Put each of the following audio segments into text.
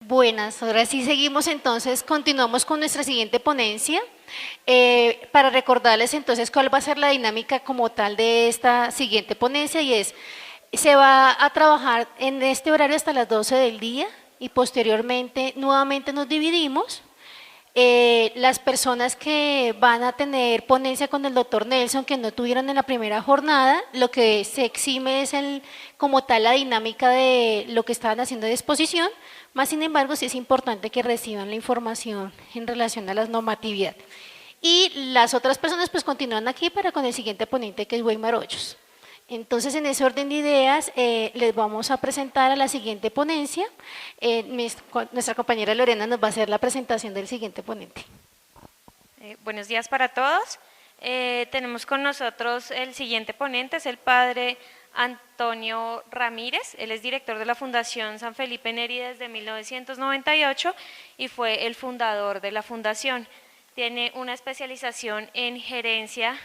Buenas, ahora sí seguimos entonces, continuamos con nuestra siguiente ponencia. Para recordarles entonces cuál va a ser la dinámica como tal de esta siguiente ponencia y es, se va a trabajar en este horario hasta las 12 del día y posteriormente nuevamente nos dividimos. Las personas que van a tener ponencia con el doctor Nelson, que no tuvieron en la primera jornada, lo que se exime es como tal la dinámica de lo que estaban haciendo de exposición, más sin embargo sí es importante que reciban la información en relación a la normatividad. Y las otras personas pues continúan aquí para con el siguiente ponente, que es Weimar Hoyos. Entonces, en ese orden de ideas, les vamos a presentar a la siguiente ponencia. Nuestra compañera Lorena nos va a hacer la presentación del siguiente ponente. Buenos días para todos. Tenemos con nosotros el siguiente ponente, es el padre Antonio Ramírez. Él es director de la Fundación San Felipe Neri desde 1998 y fue el fundador de la fundación. Tiene una especialización en gerencia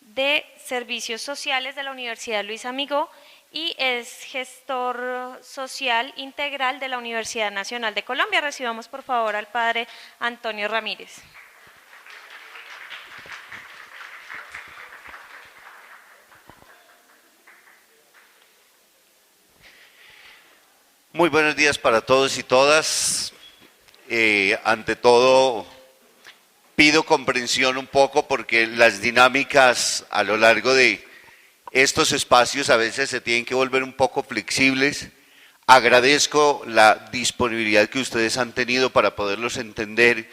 de servicios sociales de la Universidad Luis Amigó y es gestor social integral de la Universidad Nacional de Colombia. Recibamos por favor al padre Antonio Ramírez. Muy buenos días para todos y todas. Ante todo, pido comprensión un poco porque las dinámicas a lo largo de estos espacios a veces se tienen que volver un poco flexibles. Agradezco la disponibilidad que ustedes han tenido para poderlos entender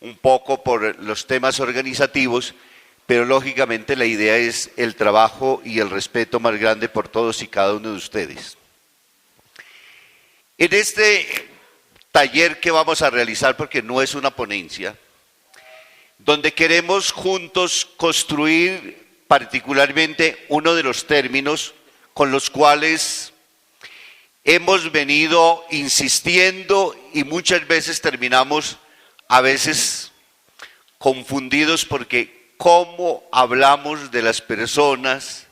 un poco por los temas organizativos, pero lógicamente la idea es el trabajo y el respeto más grande por todos y cada uno de ustedes. En este taller que vamos a realizar, porque no es una ponencia, donde queremos juntos construir particularmente uno de los términos con los cuales hemos venido insistiendo y muchas veces terminamos a veces confundidos porque cómo hablamos de las personas,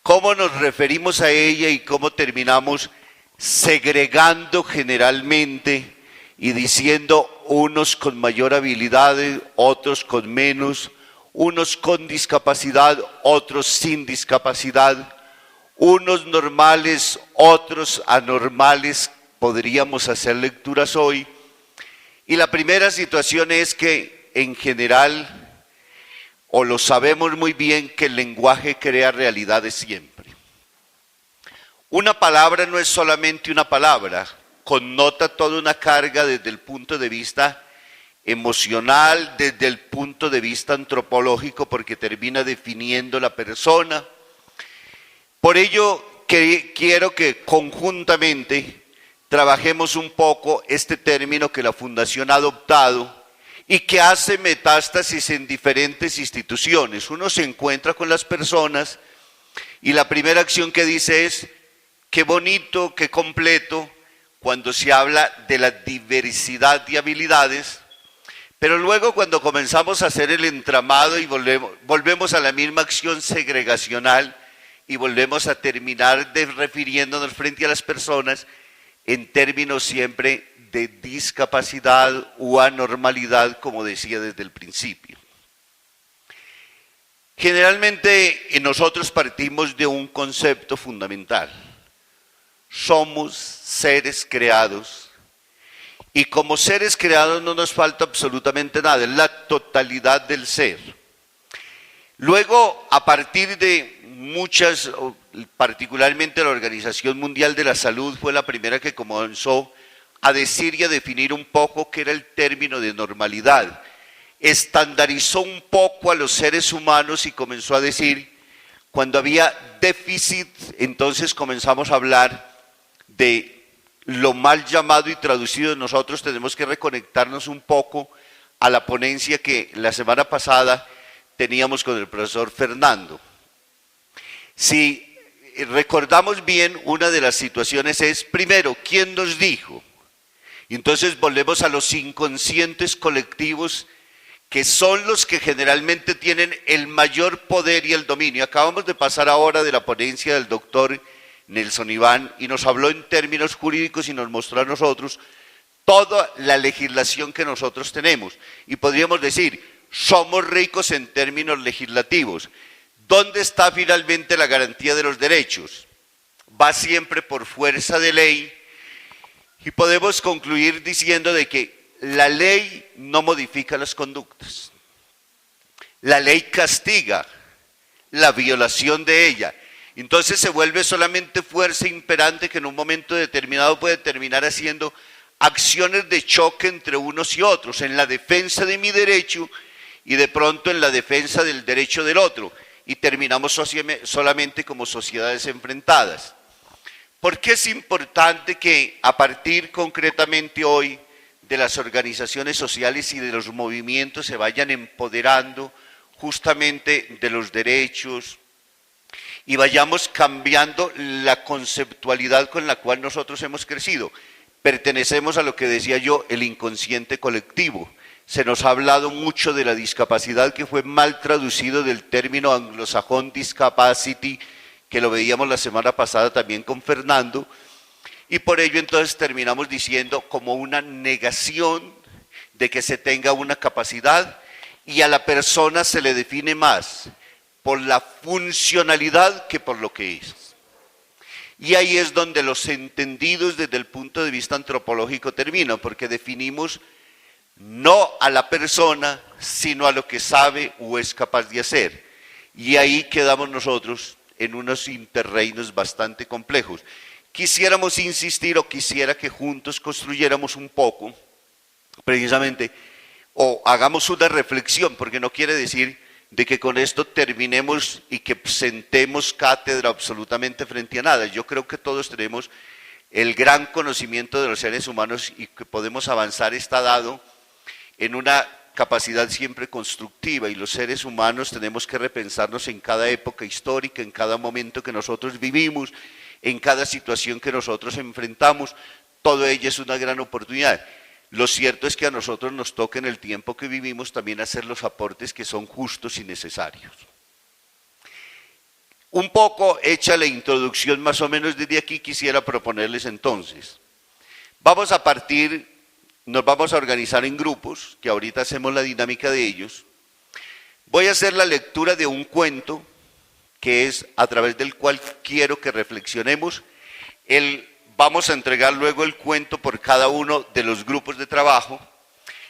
cómo nos referimos a ella y cómo terminamos segregando generalmente y diciendo unos con mayor habilidad, otros con menos, unos con discapacidad, otros sin discapacidad, unos normales, otros anormales, podríamos hacer lecturas hoy. Y la primera situación es que en general, o lo sabemos muy bien, que el lenguaje crea realidades siempre. Una palabra no es solamente una palabra, connota toda una carga desde el punto de vista emocional, desde el punto de vista antropológico, porque termina definiendo la persona. Por ello, quiero que conjuntamente trabajemos un poco este término que la Fundación ha adoptado y que hace metástasis en diferentes instituciones. Uno se encuentra con las personas y la primera acción que dice es: qué bonito, qué completo, cuando se habla de la diversidad de habilidades, pero luego cuando comenzamos a hacer el entramado y volvemos a la misma acción segregacional y volvemos a terminar refiriéndonos frente a las personas en términos siempre de discapacidad u anormalidad, como decía desde el principio. Generalmente nosotros partimos de un concepto fundamental. Somos seres creados y como seres creados no nos falta absolutamente nada, es la totalidad del ser. Luego, a partir de muchas, particularmente la Organización Mundial de la Salud fue la primera que comenzó a decir y a definir un poco qué era el término de normalidad. Estandarizó un poco a los seres humanos y comenzó a decir, cuando había déficit, entonces comenzamos a hablar de lo mal llamado y traducido. Nosotros tenemos que reconectarnos un poco a la ponencia que la semana pasada teníamos con el profesor Fernando. Si recordamos bien, una de las situaciones es, primero, ¿quién nos dijo? Y entonces volvemos a los inconscientes colectivos, que son los que generalmente tienen el mayor poder y el dominio. Acabamos de pasar ahora de la ponencia del doctor Nelson Iván, y nos habló en términos jurídicos y nos mostró a nosotros toda la legislación que nosotros tenemos. Y podríamos decir, somos ricos en términos legislativos. ¿Dónde está finalmente la garantía de los derechos? Va siempre por fuerza de ley, y podemos concluir diciendo de que la ley no modifica las conductas. La ley castiga la violación de ella. Entonces se vuelve solamente fuerza imperante que en un momento determinado puede terminar haciendo acciones de choque entre unos y otros, en la defensa de mi derecho y de pronto en la defensa del derecho del otro, y terminamos solamente como sociedades enfrentadas. ¿Por qué es importante que a partir concretamente hoy de las organizaciones sociales y de los movimientos se vayan empoderando justamente de los derechos y vayamos cambiando la conceptualidad con la cual nosotros hemos crecido? Pertenecemos a lo que decía yo, el inconsciente colectivo. Se nos ha hablado mucho de la discapacidad, que fue mal traducido del término anglosajón discapacity, que lo veíamos la semana pasada también con Fernando, y por ello entonces terminamos diciendo como una negación de que se tenga una capacidad, y a la persona se le define más por la funcionalidad que por lo que es. Y ahí es donde los entendidos desde el punto de vista antropológico terminan, porque definimos no a la persona, sino a lo que sabe o es capaz de hacer. Y ahí quedamos nosotros en unos interreinos bastante complejos. Quisiéramos insistir, o quisiera que juntos construyéramos un poco, precisamente, o hagamos una reflexión, porque no quiere decir de que con esto terminemos y que sentemos cátedra absolutamente frente a nada. Yo creo que todos tenemos el gran conocimiento de los seres humanos y que podemos avanzar está dado en una capacidad siempre constructiva, y los seres humanos tenemos que repensarnos en cada época histórica, en cada momento que nosotros vivimos, en cada situación que nosotros enfrentamos. Todo ello es una gran oportunidad. Lo cierto es que a nosotros nos toca en el tiempo que vivimos también hacer los aportes que son justos y necesarios. Un poco hecha la introducción, más o menos desde aquí quisiera proponerles entonces. Nos vamos a organizar en grupos, que ahorita hacemos la dinámica de ellos. Voy a hacer la lectura de un cuento, que es a través del cual quiero que reflexionemos. Vamos a entregar luego el cuento por cada uno de los grupos de trabajo.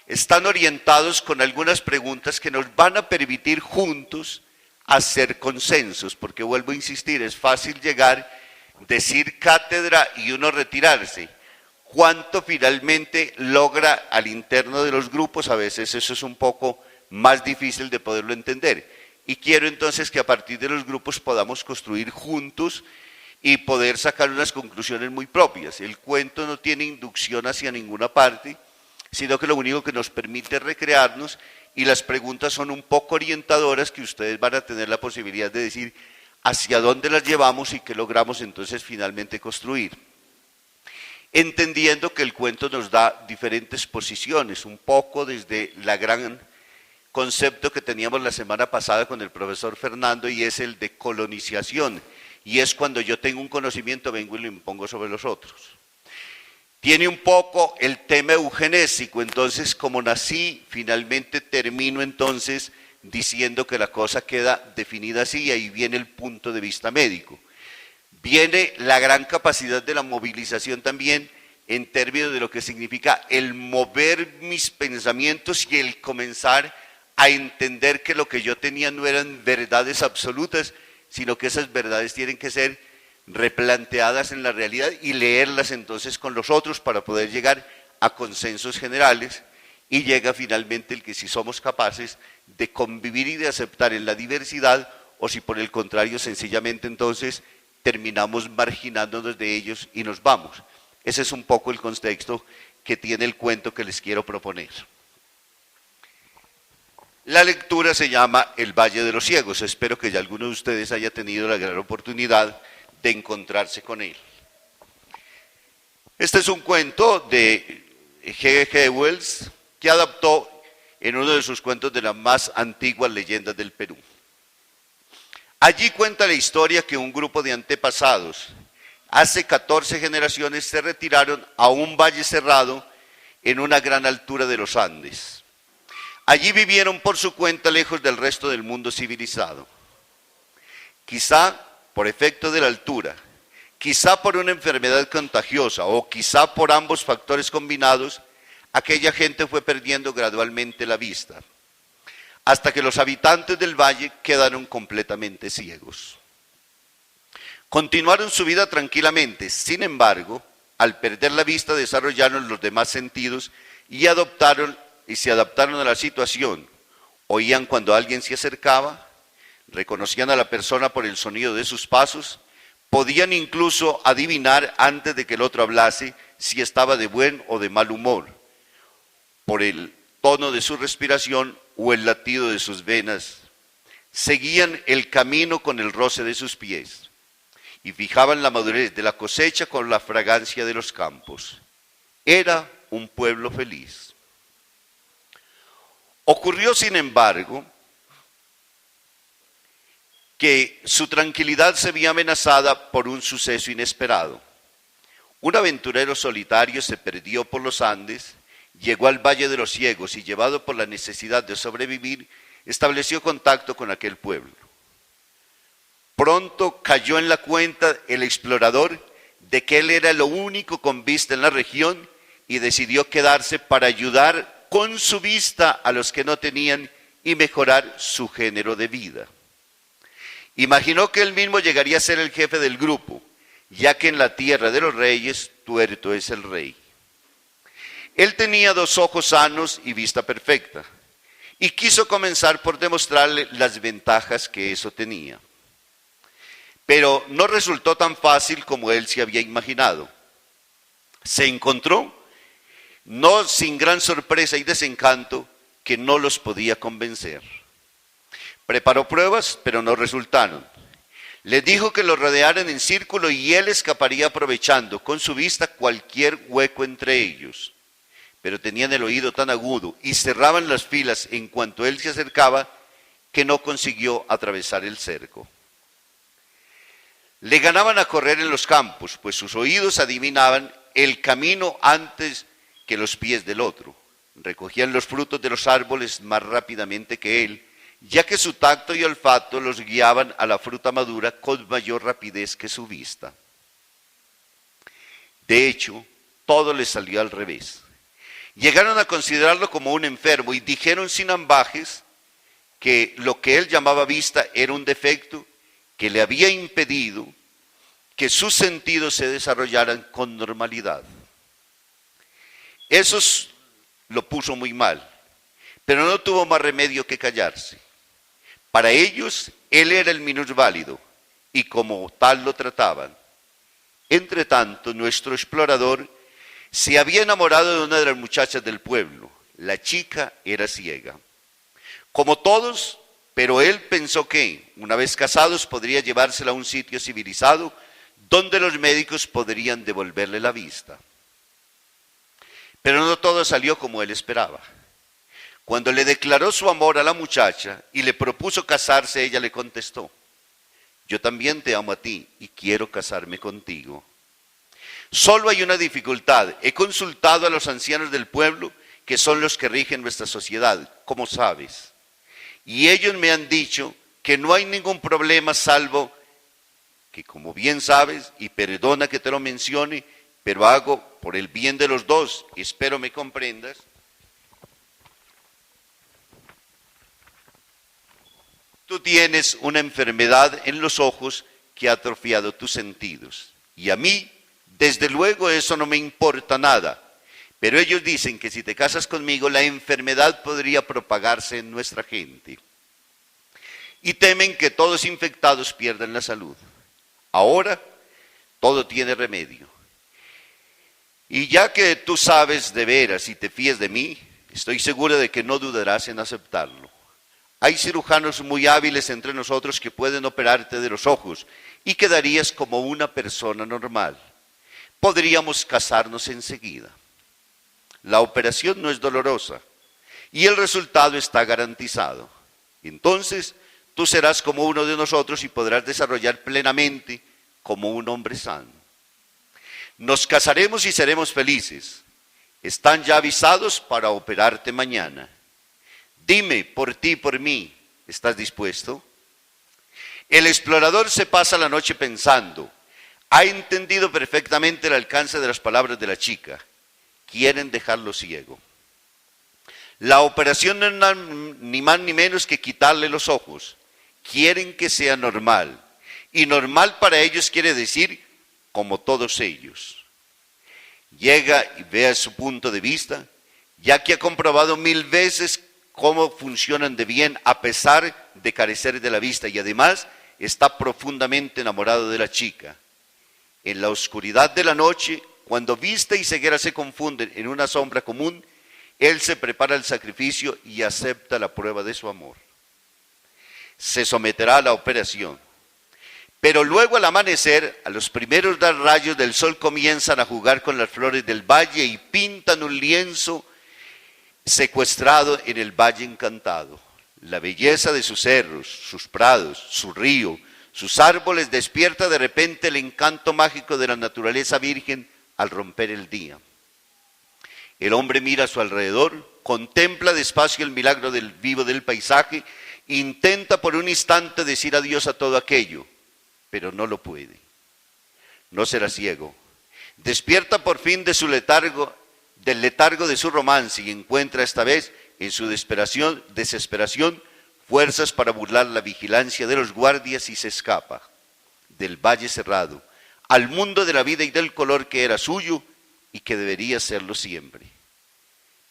Están orientados con algunas preguntas que nos van a permitir juntos hacer consensos, porque vuelvo a insistir, es fácil llegar, decir cátedra y uno retirarse. ¿Cuánto finalmente logra al interno de los grupos? A veces eso es un poco más difícil de poderlo entender. Y quiero entonces que a partir de los grupos podamos construir juntos y poder sacar unas conclusiones muy propias. El cuento no tiene inducción hacia ninguna parte, sino que lo único que nos permite es recrearnos, y las preguntas son un poco orientadoras, que ustedes van a tener la posibilidad de decir hacia dónde las llevamos y qué logramos entonces finalmente construir. Entendiendo que el cuento nos da diferentes posiciones, un poco desde la gran concepto que teníamos la semana pasada con el profesor Fernando, y es el de colonización. Y es cuando yo tengo un conocimiento, vengo y lo impongo sobre los otros. Tiene un poco el tema eugenésico, entonces como nací, finalmente termino entonces diciendo que la cosa queda definida así, y ahí viene el punto de vista médico. Viene la gran capacidad de la movilización también, en términos de lo que significa el mover mis pensamientos y el comenzar a entender que lo que yo tenía no eran verdades absolutas, sino que esas verdades tienen que ser replanteadas en la realidad y leerlas entonces con los otros para poder llegar a consensos generales, y llega finalmente el que si somos capaces de convivir y de aceptar en la diversidad, o si por el contrario sencillamente entonces terminamos marginándonos de ellos y nos vamos. Ese es un poco el contexto que tiene el cuento que les quiero proponer. La lectura se llama El Valle de los Ciegos. Espero que ya alguno de ustedes haya tenido la gran oportunidad de encontrarse con él. Este es un cuento de G.G. Wells, que adaptó en uno de sus cuentos de las más antiguas leyendas del Perú. Allí cuenta la historia que un grupo de antepasados hace 14 generaciones se retiraron a un valle cerrado en una gran altura de los Andes. Allí vivieron por su cuenta lejos del resto del mundo civilizado. Quizá por efecto de la altura, quizá por una enfermedad contagiosa o quizá por ambos factores combinados, aquella gente fue perdiendo gradualmente la vista, hasta que los habitantes del valle quedaron completamente ciegos. Continuaron su vida tranquilamente, sin embargo, al perder la vista desarrollaron los demás sentidos y se adaptaron a la situación. Oían cuando alguien se acercaba, reconocían a la persona por el sonido de sus pasos, podían incluso adivinar antes de que el otro hablase si estaba de buen o de mal humor, por el tono de su respiración o el latido de sus venas. Seguían el camino con el roce de sus pies y fijaban la madurez de la cosecha con la fragancia de los campos. Era un pueblo feliz. Ocurrió, sin embargo, que su tranquilidad se vio amenazada por un suceso inesperado. Un aventurero solitario se perdió por los Andes, llegó al Valle de los Ciegos y, llevado por la necesidad de sobrevivir, estableció contacto con aquel pueblo. Pronto cayó en la cuenta el explorador de que él era lo único con vista en la región y decidió quedarse para ayudar con su vista a los que no tenían y mejorar su género de vida. Imaginó que él mismo llegaría a ser el jefe del grupo, ya que en la tierra de los reyes, tuerto es el rey. Él tenía 2 ojos sanos y vista perfecta, y quiso comenzar por demostrarle las ventajas que eso tenía. Pero no resultó tan fácil como él se había imaginado. Se encontró, no sin gran sorpresa y desencanto, que no los podía convencer. Preparó pruebas, pero no resultaron. Les dijo que los rodearan en círculo y él escaparía aprovechando con su vista cualquier hueco entre ellos. Pero tenían el oído tan agudo y cerraban las filas en cuanto él se acercaba que no consiguió atravesar el cerco. Le ganaban a correr en los campos, pues sus oídos adivinaban el camino antes que los pies del otro. Recogían los frutos de los árboles más rápidamente que él, ya que su tacto y olfato los guiaban a la fruta madura con mayor rapidez que su vista. De hecho, todo les salió al revés. Llegaron a considerarlo como un enfermo y dijeron sin ambajes que lo que él llamaba vista era un defecto que le había impedido que sus sentidos se desarrollaran con normalidad. Eso lo puso muy mal, pero no tuvo más remedio que callarse. Para ellos, él era el minusválido y como tal lo trataban. Entre tanto, nuestro explorador se había enamorado de una de las muchachas del pueblo. La chica era ciega. Como todos, pero él pensó que, una vez casados, podría llevársela a un sitio civilizado donde los médicos podrían devolverle la vista. Pero no todo salió como él esperaba. Cuando le declaró su amor a la muchacha y le propuso casarse, ella le contestó: yo también te amo a ti y quiero casarme contigo. Solo hay una dificultad. He consultado a los ancianos del pueblo, que son los que rigen nuestra sociedad, como sabes. Y ellos me han dicho que no hay ningún problema salvo que, como bien sabes, y perdona que te lo mencione, pero hago por el bien de los dos, espero me comprendas. Tú tienes una enfermedad en los ojos que ha atrofiado tus sentidos. Y a mí, desde luego, eso no me importa nada. Pero ellos dicen que si te casas conmigo, la enfermedad podría propagarse en nuestra gente. Y temen que todos infectados pierdan la salud. Ahora, todo tiene remedio. Y ya que tú sabes de veras y te fíes de mí, estoy segura de que no dudarás en aceptarlo. Hay cirujanos muy hábiles entre nosotros que pueden operarte de los ojos y quedarías como una persona normal. Podríamos casarnos enseguida. La operación no es dolorosa y el resultado está garantizado. Entonces, tú serás como uno de nosotros y podrás desarrollar plenamente como un hombre sano. Nos casaremos y seremos felices. Están ya avisados para operarte mañana. Dime, por ti, por mí, ¿estás dispuesto? El explorador se pasa la noche pensando. Ha entendido perfectamente el alcance de las palabras de la chica. Quieren dejarlo ciego. La operación no es ni más ni menos que quitarle los ojos. Quieren que sea normal. Y normal para ellos quiere decir como todos ellos. Llega y vea su punto de vista, ya que ha comprobado 1000 veces cómo funcionan de bien a pesar de carecer de la vista, y además está profundamente enamorado de la chica. En la oscuridad de la noche, cuando vista y ceguera se confunden en una sombra común, él se prepara al sacrificio y acepta la prueba de su amor. Se someterá a la operación. Pero luego al amanecer, a los primeros rayos del sol comienzan a jugar con las flores del valle y pintan un lienzo secuestrado en el valle encantado. La belleza de sus cerros, sus prados, su río, sus árboles despierta de repente el encanto mágico de la naturaleza virgen al romper el día. El hombre mira a su alrededor, contempla despacio el milagro del vivo del paisaje, intenta por un instante decir adiós a todo aquello, pero no lo puede. No será ciego. Despierta por fin de su letargo, del letargo de su romance, y encuentra esta vez en su desesperación fuerzas para burlar la vigilancia de los guardias y se escapa del valle cerrado al mundo de la vida y del color que era suyo y que debería serlo siempre.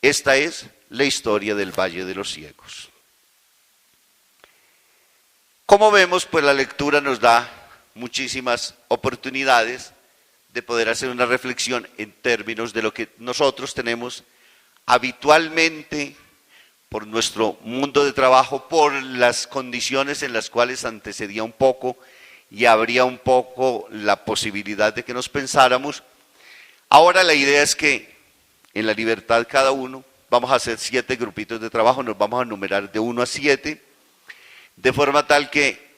Esta es la historia del Valle de los Ciegos. Como vemos, pues la lectura nos da muchísimas oportunidades de poder hacer una reflexión en términos de lo que nosotros tenemos habitualmente por nuestro mundo de trabajo, por las condiciones en las cuales antecedía un poco y habría un poco la posibilidad de que nos pensáramos. Ahora la idea es que en la libertad cada uno vamos a hacer 7 grupitos de trabajo, nos vamos a numerar de 1 a 7, de forma tal que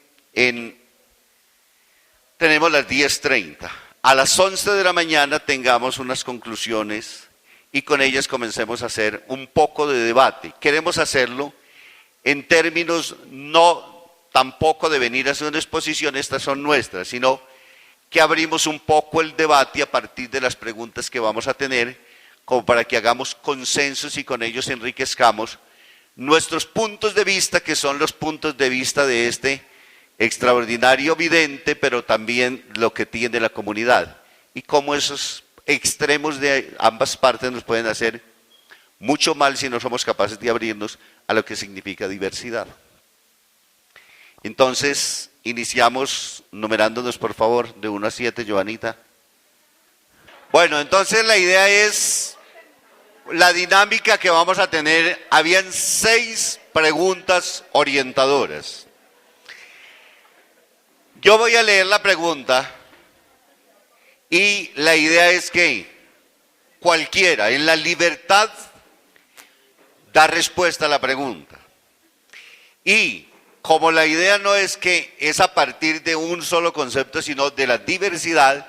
tenemos las 10:30. A las 11 de la mañana tengamos unas conclusiones y con ellas comencemos a hacer un poco de debate. Queremos hacerlo en términos no tampoco de venir a hacer una exposición, estas son nuestras, sino que abrimos un poco el debate a partir de las preguntas que vamos a tener, como para que hagamos consensos y con ellos enriquezcamos nuestros puntos de vista, que son los puntos de vista de este extraordinario vidente, pero también lo que tiene la comunidad, y cómo esos extremos de ambas partes nos pueden hacer mucho mal si no somos capaces de abrirnos a lo que significa diversidad. Entonces, iniciamos numerándonos, por favor, de 1 a 7, Joanita. Bueno, entonces la idea es la dinámica que vamos a tener. Habían 6 preguntas orientadoras. Yo voy a leer la pregunta y la idea es que cualquiera, en la libertad, da respuesta a la pregunta. Y como la idea no es que es a partir de un solo concepto, sino de la diversidad,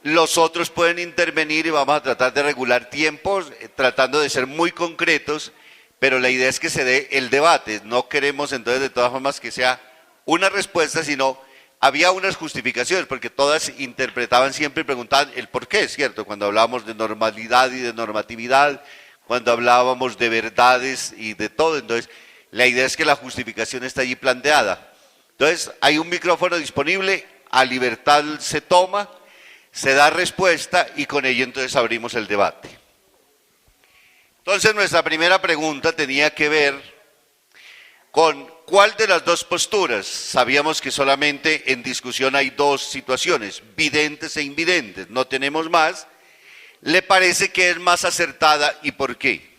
los otros pueden intervenir y vamos a tratar de regular tiempos, tratando de ser muy concretos, pero la idea es que se dé el debate. No queremos entonces de todas formas que sea una respuesta, sino había unas justificaciones, porque todas interpretaban siempre y preguntaban el por qué, ¿cierto? Cuando hablábamos de normalidad y de normatividad, cuando hablábamos de verdades y de todo, entonces la idea es que la justificación está allí planteada. Entonces hay un micrófono disponible, a libertad se toma, se da respuesta y con ello entonces abrimos el debate. Entonces nuestra primera pregunta tenía que ver con cuál de las dos posturas. Sabíamos que solamente en discusión hay 2 situaciones, videntes e invidentes, no tenemos más. ¿Le parece que es más acertada y por qué?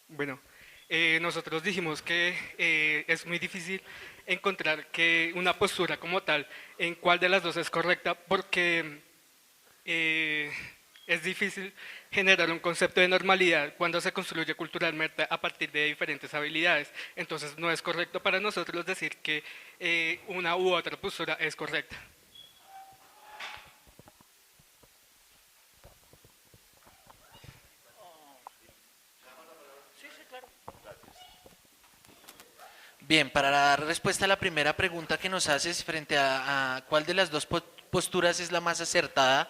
Bueno, nosotros dijimos que es muy difícil encontrar que una postura como tal, en cuál de las dos es correcta, porque es difícil generar un concepto de normalidad cuando se construye culturalmente a partir de diferentes habilidades. Entonces no es correcto para nosotros decir que una u otra postura es correcta. Bien, para dar respuesta a la primera pregunta que nos haces frente a cuál de las dos posturas es la más acertada,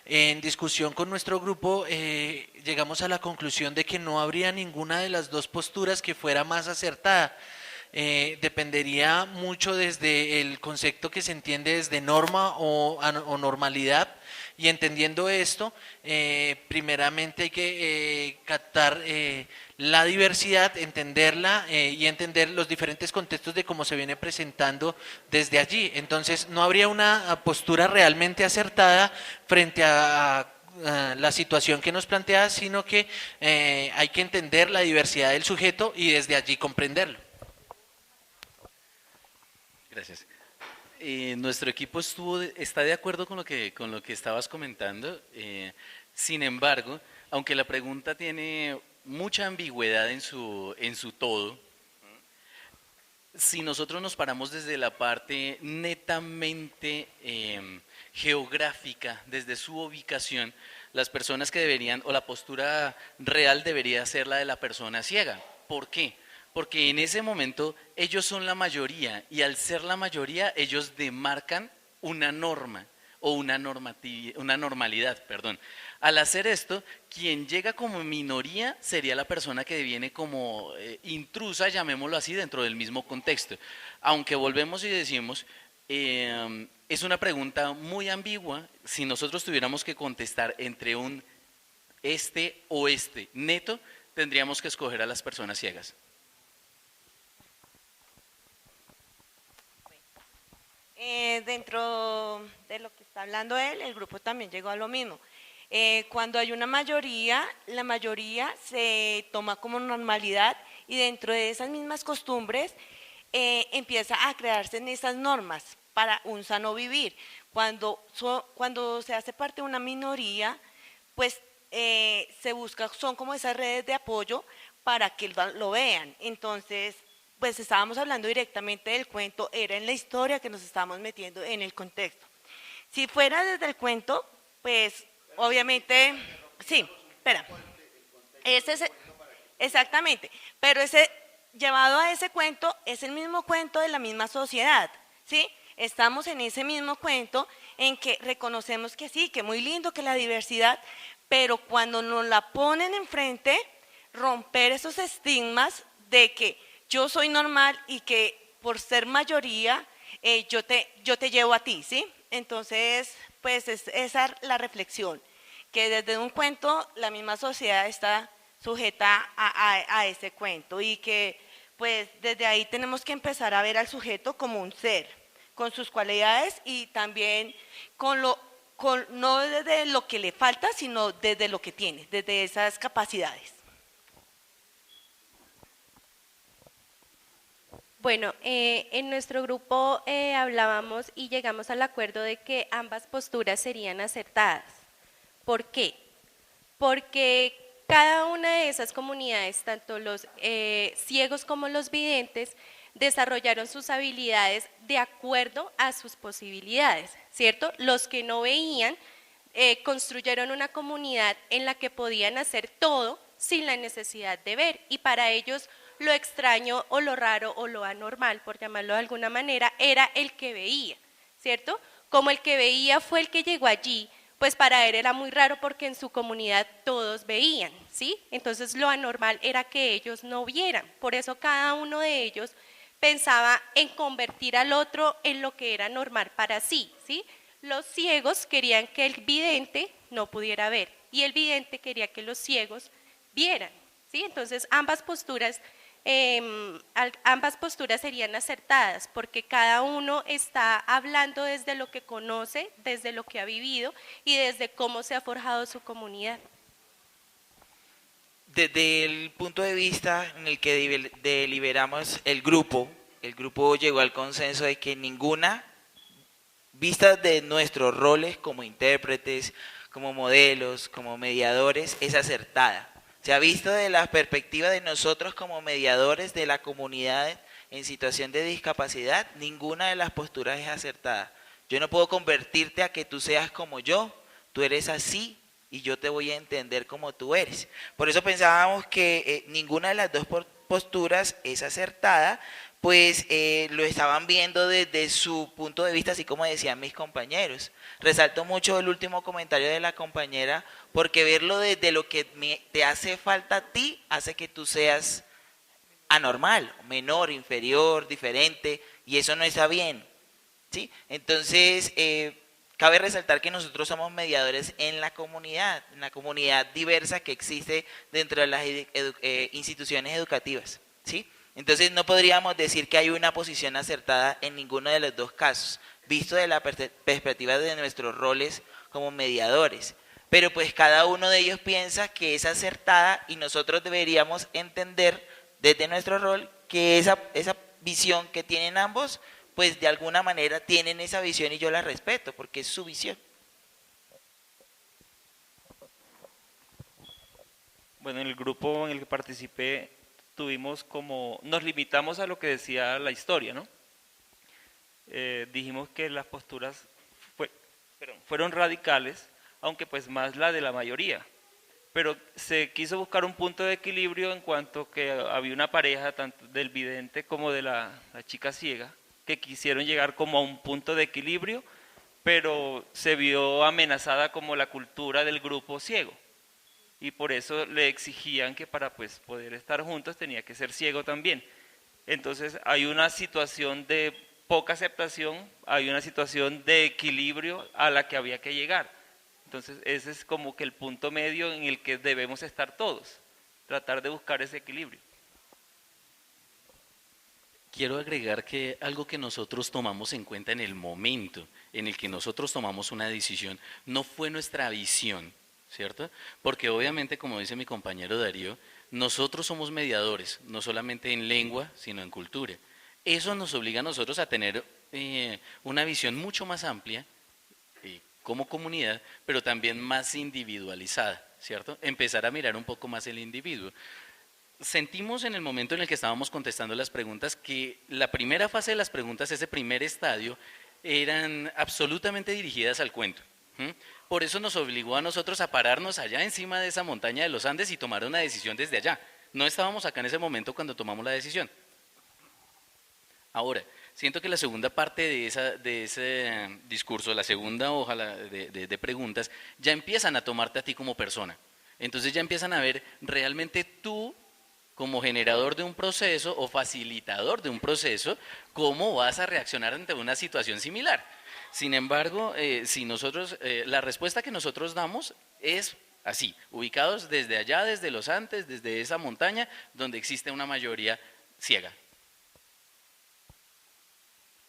en discusión con nuestro grupo llegamos a la conclusión de que no habría ninguna de las dos posturas que fuera más acertada. Dependería mucho desde el concepto que se entiende desde norma o normalidad, y entendiendo esto, primeramente hay que captar la diversidad, entenderla y entender los diferentes contextos de cómo se viene presentando desde allí. Entonces no habría una postura realmente acertada frente a la situación que nos plantea, sino que hay que entender la diversidad del sujeto y desde allí comprenderlo. Gracias. Nuestro equipo está de acuerdo con lo que estabas comentando. Sin embargo, aunque la pregunta tiene mucha ambigüedad en su todo, si nosotros nos paramos desde la parte netamente geográfica, desde su ubicación, las personas que deberían, o la postura real debería ser la de la persona ciega. ¿Por qué? Porque en ese momento ellos son la mayoría, y al ser la mayoría ellos demarcan una norma o una normalidad, perdón. Al hacer esto, quien llega como minoría sería la persona que viene como intrusa, llamémoslo así, dentro del mismo contexto. Aunque volvemos y decimos, es una pregunta muy ambigua. Si nosotros tuviéramos que contestar entre un o este neto, tendríamos que escoger a las personas ciegas. Dentro de lo que está hablando él, el grupo también llegó a lo mismo. Cuando hay una mayoría, la mayoría se toma como normalidad, y dentro de esas mismas costumbres empieza a crearse en esas normas para un sano vivir. Cuando se hace parte de una minoría, pues se busca, son como esas redes de apoyo para que lo vean. Entonces, pues estábamos hablando directamente del cuento, era en la historia que nos estábamos metiendo en el contexto. Si fuera desde el cuento, pues obviamente, sí, espera, exactamente, pero llevado a ese cuento, es el mismo cuento de la misma sociedad, ¿sí? Estamos en ese mismo cuento en que reconocemos que sí, que muy lindo, que la diversidad, pero cuando nos la ponen enfrente, romper esos estigmas de que yo soy normal y que por ser mayoría yo te llevo a ti, ¿sí? Entonces, pues esa es la reflexión, que desde un cuento la misma sociedad está sujeta a ese cuento, y que pues desde ahí tenemos que empezar a ver al sujeto como un ser, con sus cualidades, y también no desde lo que le falta, sino desde lo que tiene, desde esas capacidades. Bueno, en nuestro grupo hablábamos y llegamos al acuerdo de que ambas posturas serían acertadas. ¿Por qué? Porque cada una de esas comunidades, tanto los ciegos como los videntes, desarrollaron sus habilidades de acuerdo a sus posibilidades, ¿cierto? Los que no veían construyeron una comunidad en la que podían hacer todo sin la necesidad de ver, y para ellos lo extraño o lo raro o lo anormal, por llamarlo de alguna manera, era el que veía, ¿cierto? Como el que veía fue el que llegó allí, pues para él era muy raro porque en su comunidad todos veían, ¿sí? Entonces lo anormal era que ellos no vieran, por eso cada uno de ellos pensaba en convertir al otro en lo que era normal para sí, ¿sí? Los ciegos querían que el vidente no pudiera ver, y el vidente quería que los ciegos vieran, ¿sí? Entonces ambas posturas serían acertadas, porque cada uno está hablando desde lo que conoce, desde lo que ha vivido y desde cómo se ha forjado su comunidad. Desde el punto de vista en el que deliberamos el grupo llegó al consenso de que ninguna, vista de nuestros roles como intérpretes, como modelos, como mediadores, es acertada. Se ha visto de la perspectiva de nosotros como mediadores de la comunidad en situación de discapacidad, ninguna de las posturas es acertada. Yo no puedo convertirte a que tú seas como yo, tú eres así y yo te voy a entender como tú eres. Por eso pensábamos que ninguna de las dos posturas es acertada, pues lo estaban viendo desde su punto de vista, así como decían mis compañeros. Resalto mucho el último comentario de la compañera, porque verlo desde lo que te hace falta a ti, hace que tú seas anormal, menor, inferior, diferente, y eso no está bien, ¿sí? Entonces, cabe resaltar que nosotros somos mediadores en la comunidad diversa que existe dentro de las instituciones educativas, ¿sí? Entonces no podríamos decir que hay una posición acertada en ninguno de los dos casos, visto de la perspectiva de nuestros roles como mediadores. Pero pues cada uno de ellos piensa que es acertada y nosotros deberíamos entender desde nuestro rol que esa visión que tienen ambos, pues de alguna manera tienen esa visión y yo la respeto porque es su visión. Bueno, en el grupo en el que participé nos limitamos a lo que decía la historia, ¿no? Dijimos que las posturas fueron radicales, aunque pues más la de la mayoría, pero se quiso buscar un punto de equilibrio en cuanto que había una pareja, tanto del vidente como de la chica ciega, que quisieron llegar como a un punto de equilibrio, pero se vio amenazada como la cultura del grupo ciego. Y por eso le exigían que para pues, poder estar juntos tenía que ser ciego también. Entonces hay una situación de poca aceptación, hay una situación de equilibrio a la que había que llegar. Entonces ese es como que el punto medio en el que debemos estar todos, tratar de buscar ese equilibrio. Quiero agregar que algo que nosotros tomamos en cuenta en el momento en el que nosotros tomamos una decisión no fue nuestra visión, ¿cierto? Porque obviamente, como dice mi compañero Darío, nosotros somos mediadores, no solamente en lengua, sino en cultura. Eso nos obliga a nosotros a tener una visión mucho más amplia como comunidad, pero también más individualizada, ¿cierto? Empezar a mirar un poco más el individuo. Sentimos en el momento en el que estábamos contestando las preguntas que la primera fase de las preguntas, ese primer estadio, eran absolutamente dirigidas al cuento. Por eso nos obligó a nosotros a pararnos allá encima de esa montaña de los Andes y tomar una decisión desde allá. No estábamos acá en ese momento cuando tomamos la decisión. Ahora, siento que la segunda parte de ese discurso, la segunda hoja de preguntas, ya empiezan a tomarte a ti como persona. Entonces ya empiezan a ver realmente tú, como generador de un proceso o facilitador de un proceso, cómo vas a reaccionar ante una situación similar. Sin embargo, si nosotros, la respuesta que nosotros damos es así, ubicados desde allá, desde los Andes, desde esa montaña, donde existe una mayoría ciega.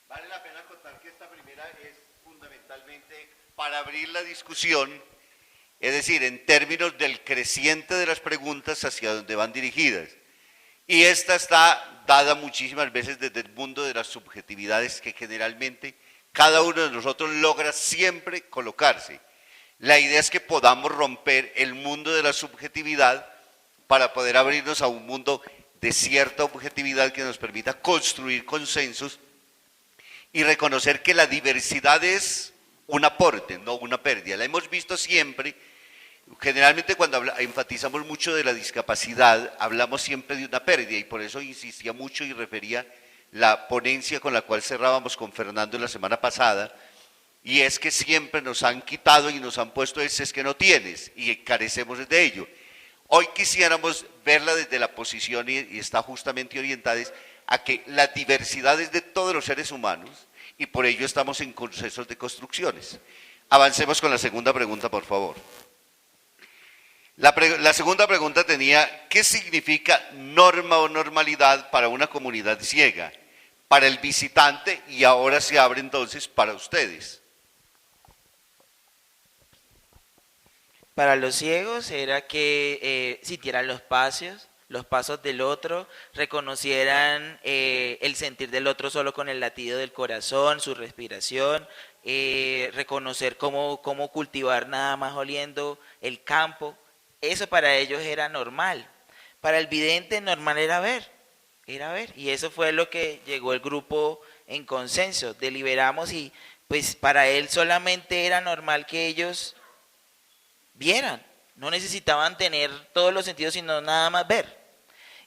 Vale la pena contar que esta primera es fundamentalmente para abrir la discusión, es decir, en términos del creciente de las preguntas hacia donde van dirigidas. Y esta está dada muchísimas veces desde el mundo de las subjetividades que generalmente cada uno de nosotros logra siempre colocarse. La idea es que podamos romper el mundo de la subjetividad para poder abrirnos a un mundo de cierta objetividad que nos permita construir consensos y reconocer que la diversidad es un aporte, no una pérdida. La hemos visto siempre, generalmente cuando enfatizamos mucho de la discapacidad, hablamos siempre de una pérdida y por eso insistía mucho y refería la ponencia con la cual cerrábamos con Fernando la semana pasada, y es que siempre nos han quitado y nos han puesto es que no tienes, y carecemos de ello. Hoy quisiéramos verla desde la posición, y está justamente orientada a que la diversidad es de todos los seres humanos, y por ello estamos en procesos de construcciones. Avancemos con la segunda pregunta, por favor. La segunda pregunta tenía, ¿qué significa norma o normalidad para una comunidad ciega? Para el visitante, y ahora se abre entonces para ustedes. Para los ciegos era que sintieran los pasos del otro, reconocieran el sentir del otro solo con el latido del corazón, su respiración, reconocer cómo cultivar nada más oliendo el campo. Eso para ellos era normal. Para el vidente normal era ver. Y eso fue lo que llegó el grupo en consenso. Deliberamos y pues para él solamente era normal que ellos vieran. No necesitaban tener todos los sentidos, sino nada más ver.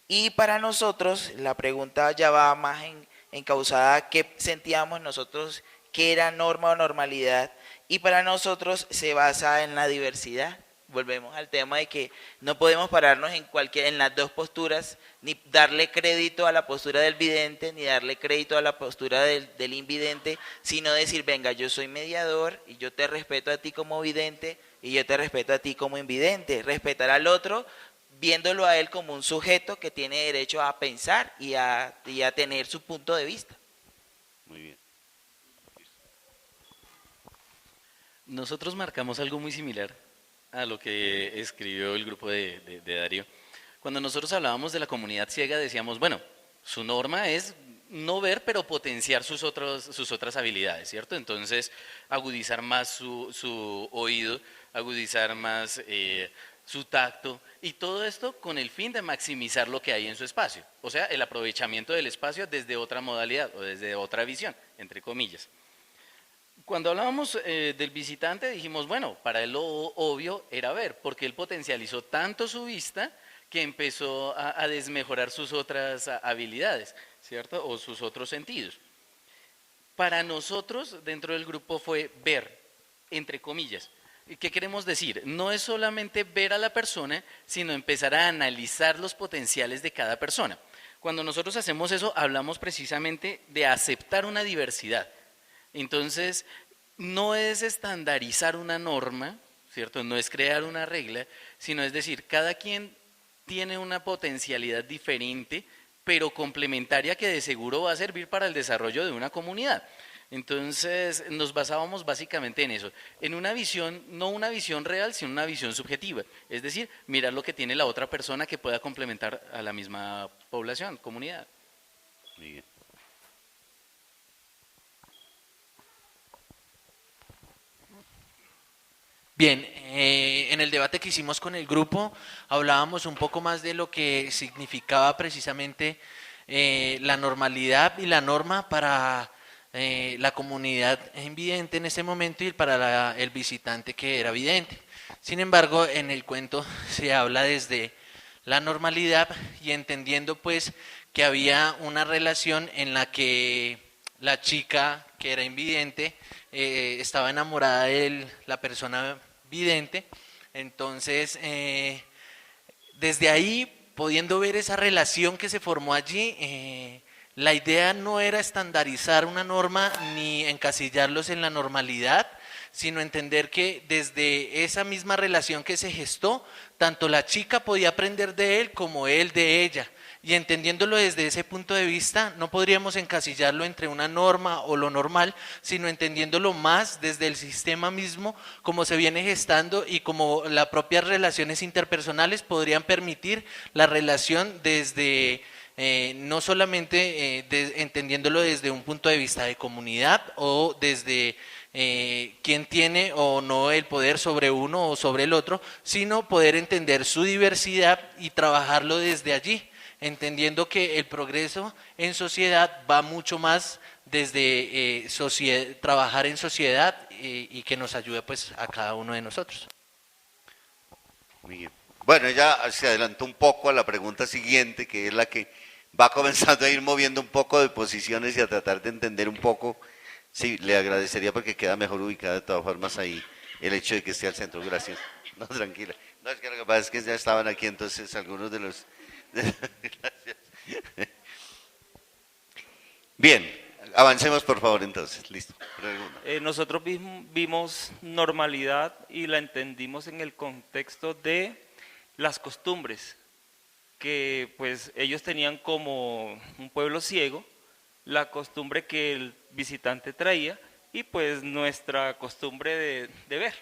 Y para nosotros, la pregunta ya va más encauzada, ¿qué sentíamos nosotros que era norma o normalidad? Y para nosotros se basa en la diversidad. Volvemos al tema de que no podemos pararnos en las dos posturas, ni darle crédito a la postura del vidente, ni darle crédito a la postura del invidente, sino decir, venga, yo soy mediador y yo te respeto a ti como vidente y yo te respeto a ti como invidente. Respetar al otro, viéndolo a él como un sujeto que tiene derecho a pensar y a tener su punto de vista. Muy bien. Nosotros marcamos algo muy similar a lo que escribió el grupo de Darío. Cuando nosotros hablábamos de la comunidad ciega decíamos, bueno, su norma es no ver pero potenciar sus otras habilidades, ¿cierto? Entonces agudizar más su oído, agudizar más su tacto y todo esto con el fin de maximizar lo que hay en su espacio, o sea, el aprovechamiento del espacio desde otra modalidad o desde otra visión, entre comillas. Cuando hablábamos del visitante dijimos, bueno, para él lo obvio era ver, porque él potencializó tanto su vista que empezó a desmejorar sus otras habilidades, ¿cierto? O sus otros sentidos. Para nosotros, dentro del grupo fue ver, entre comillas. ¿Qué queremos decir? No es solamente ver a la persona, sino empezar a analizar los potenciales de cada persona. Cuando nosotros hacemos eso, hablamos precisamente de aceptar una diversidad. Entonces, no es estandarizar una norma, ¿cierto? No es crear una regla, sino es decir, cada quien tiene una potencialidad diferente, pero complementaria que de seguro va a servir para el desarrollo de una comunidad. Entonces, nos basábamos básicamente en eso, en una visión, no una visión real, sino una visión subjetiva. Es decir, mirar lo que tiene la otra persona que pueda complementar a la misma población, comunidad. Muy bien. Bien, en el debate que hicimos con el grupo hablábamos un poco más de lo que significaba precisamente la normalidad y la norma para la comunidad invidente en ese momento y para el visitante que era vidente. Sin embargo, en el cuento se habla desde la normalidad y entendiendo pues que había una relación en la que la chica que era invidente estaba enamorada de la persona vidente. Entonces, desde ahí, pudiendo ver esa relación que se formó allí, la idea no era estandarizar una norma ni encasillarlos en la normalidad, sino entender que desde esa misma relación que se gestó, tanto la chica podía aprender de él como él de ella. Y entendiéndolo desde ese punto de vista, no podríamos encasillarlo entre una norma o lo normal, sino entendiéndolo más desde el sistema mismo, como se viene gestando y como las propias relaciones interpersonales podrían permitir la relación desde, no solamente entendiéndolo desde un punto de vista de comunidad o desde quién tiene o no el poder sobre uno o sobre el otro, sino poder entender su diversidad y trabajarlo desde allí, entendiendo que el progreso en sociedad va mucho más desde trabajar en sociedad y que nos ayude pues a cada uno de nosotros. Muy bien. Bueno, ya se adelantó un poco a la pregunta siguiente, que es la que va comenzando a ir moviendo un poco de posiciones y a tratar de entender un poco. Sí, le agradecería porque queda mejor ubicada de todas formas ahí el hecho de que esté al centro. Gracias. No, tranquila. No, es que lo que pasa es que ya estaban aquí entonces algunos de los... Gracias. Bien, avancemos por favor entonces. Listo. Nosotros vimos normalidad y la entendimos en el contexto de las costumbres, que pues ellos tenían como un pueblo ciego, la costumbre que el visitante traía y pues nuestra costumbre de ver,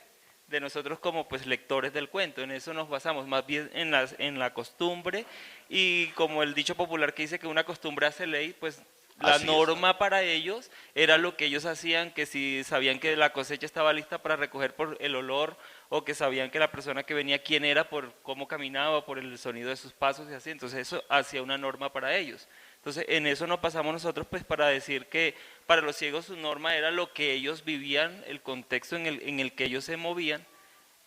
de nosotros como pues lectores del cuento. En eso nos basamos, más bien en la costumbre, y como el dicho popular que dice que una costumbre hace ley, pues La Así es. norma para ellos era lo que ellos hacían, que si sabían que la cosecha estaba lista para recoger por el olor, o que sabían que la persona que venía quién era por cómo caminaba, por el sonido de sus pasos y así. Entonces eso hacía una norma para ellos. Entonces en eso nos pasamos nosotros pues para decir que para los ciegos su norma era lo que ellos vivían, el contexto en el que ellos se movían.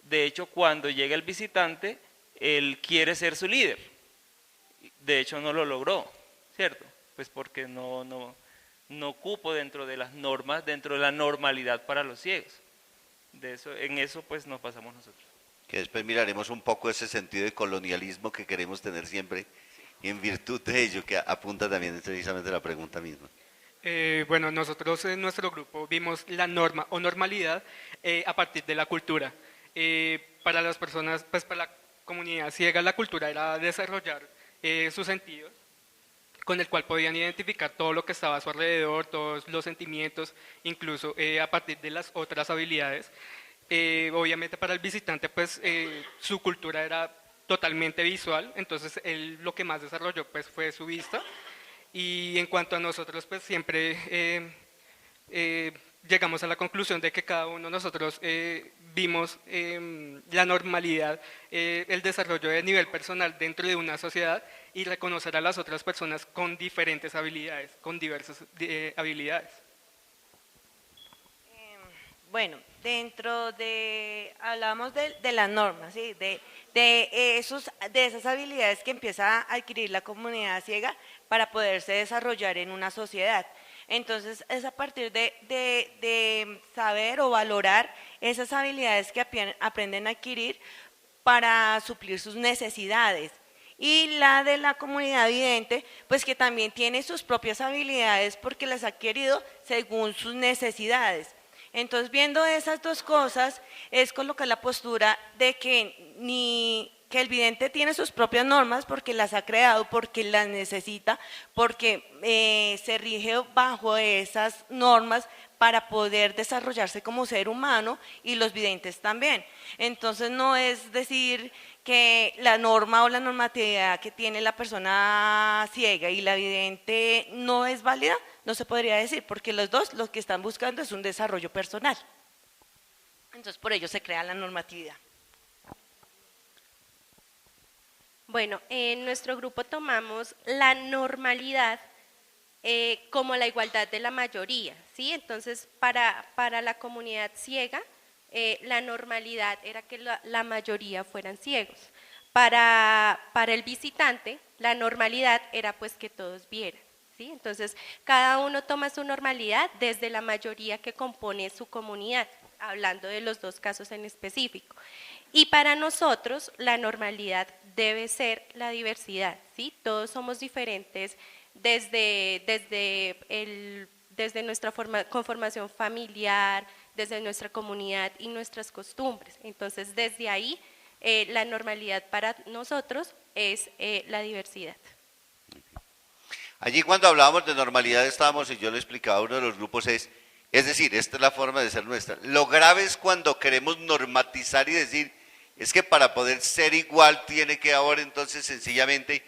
De hecho, cuando llega el visitante, él quiere ser su líder. De hecho no lo logró, ¿cierto? Pues porque no cupo dentro de las normas, dentro de la normalidad para los ciegos. En eso pues nos pasamos nosotros. Que después miraremos un poco ese sentido de colonialismo que queremos tener siempre, y en virtud de ello, que apunta también precisamente la pregunta misma. Bueno, nosotros en nuestro grupo vimos la norma o normalidad a partir de la cultura. Para las personas, pues para la comunidad ciega, la cultura era desarrollar sus sentidos, con el cual podían identificar todo lo que estaba a su alrededor, todos los sentimientos, incluso a partir de las otras habilidades. Obviamente para el visitante, pues su cultura era totalmente visual, entonces él lo que más desarrolló pues fue su vista. Y en cuanto a nosotros, pues siempre llegamos a la conclusión de que cada uno de nosotros vimos la normalidad, el desarrollo de nivel personal dentro de una sociedad y reconocer a las otras personas con diferentes habilidades, con diversas habilidades. Bueno, hablamos de las normas, ¿sí? de esas habilidades que empieza a adquirir la comunidad ciega para poderse desarrollar en una sociedad. Entonces, es a partir de saber o valorar esas habilidades que aprenden a adquirir para suplir sus necesidades. Y la de la comunidad vidente, pues que también tiene sus propias habilidades porque las ha adquirido según sus necesidades. Entonces, viendo esas dos cosas, es colocar la postura de que el vidente tiene sus propias normas porque las ha creado, porque las necesita, porque se rige bajo esas normas para poder desarrollarse como ser humano, y los videntes también. Entonces, no es decir que la norma o la normatividad que tiene la persona ciega y la vidente no es válida, no se podría decir, porque los dos lo que están buscando es un desarrollo personal. Entonces, por ello se crea la normatividad. Bueno, en nuestro grupo tomamos la normalidad como la igualdad de la mayoría, ¿sí? Entonces, para la comunidad ciega, la normalidad era que la mayoría fueran ciegos. Para el visitante, la normalidad era pues que todos vieran, ¿sí? Entonces, cada uno toma su normalidad desde la mayoría que compone su comunidad, hablando de los dos casos en específico. Y para nosotros, la normalidad debe ser la diversidad, ¿sí? Todos somos diferentes desde nuestra conformación familiar, desde nuestra comunidad y nuestras costumbres. Entonces, desde ahí, la normalidad para nosotros es la diversidad. Allí cuando hablábamos de normalidad estábamos, y yo le explicaba a uno de los grupos, es decir, esta es la forma de ser nuestra. Lo grave es cuando queremos normatizar y decir, es que para poder ser igual tiene que ahora entonces sencillamente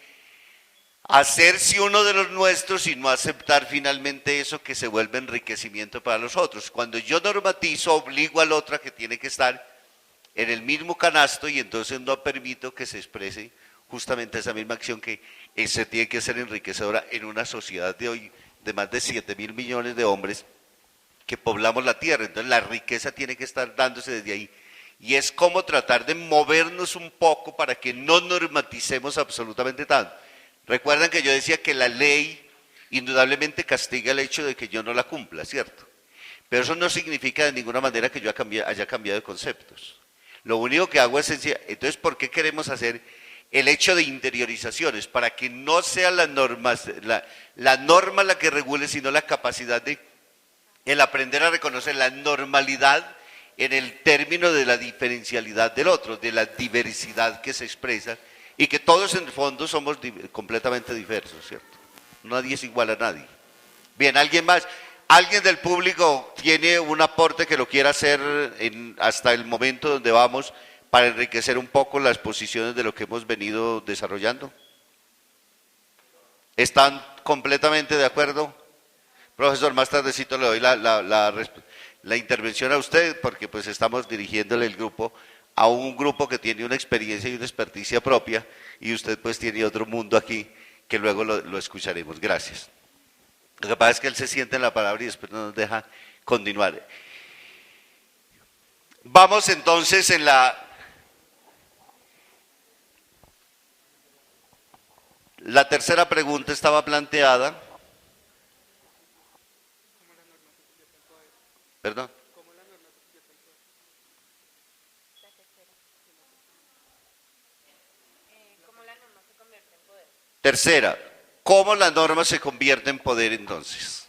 hacerse uno de los nuestros y no aceptar finalmente eso que se vuelve enriquecimiento para los otros. Cuando yo normatizo, obligo al otro a que tiene que estar en el mismo canasto y entonces no permito que se exprese justamente esa misma acción que se tiene que ser enriquecedora en una sociedad de hoy de más de 7.000 millones de hombres que poblamos la tierra. Entonces la riqueza tiene que estar dándose desde ahí. Y es como tratar de movernos un poco para que no normaticemos absolutamente tanto. Recuerdan que yo decía que la ley indudablemente castiga el hecho de que yo no la cumpla, ¿cierto? Pero eso no significa de ninguna manera que yo haya cambiado de conceptos. Lo único que hago es sencillo. Entonces, ¿por qué queremos hacer el hecho de interiorizaciones? Para que no sea la norma la que regule, sino la capacidad de el aprender a reconocer la normalidad en el término de la diferencialidad del otro, de la diversidad que se expresa, y que todos en el fondo somos completamente diversos, ¿cierto? Nadie es igual a nadie. Bien, ¿alguien más? ¿Alguien del público tiene un aporte que lo quiera hacer hasta el momento donde vamos para enriquecer un poco las posiciones de lo que hemos venido desarrollando? ¿Están completamente de acuerdo? Profesor, más tardecito le doy la intervención a usted, porque pues estamos dirigiéndole el grupo a un grupo que tiene una experiencia y una experticia propia, y usted pues tiene otro mundo aquí que luego lo escucharemos. Gracias. Lo que pasa es que él se siente en la palabra y después no nos deja continuar. Vamos entonces en la tercera pregunta estaba planteada. Perdón. Tercera, ¿cómo la norma se convierte en poder entonces?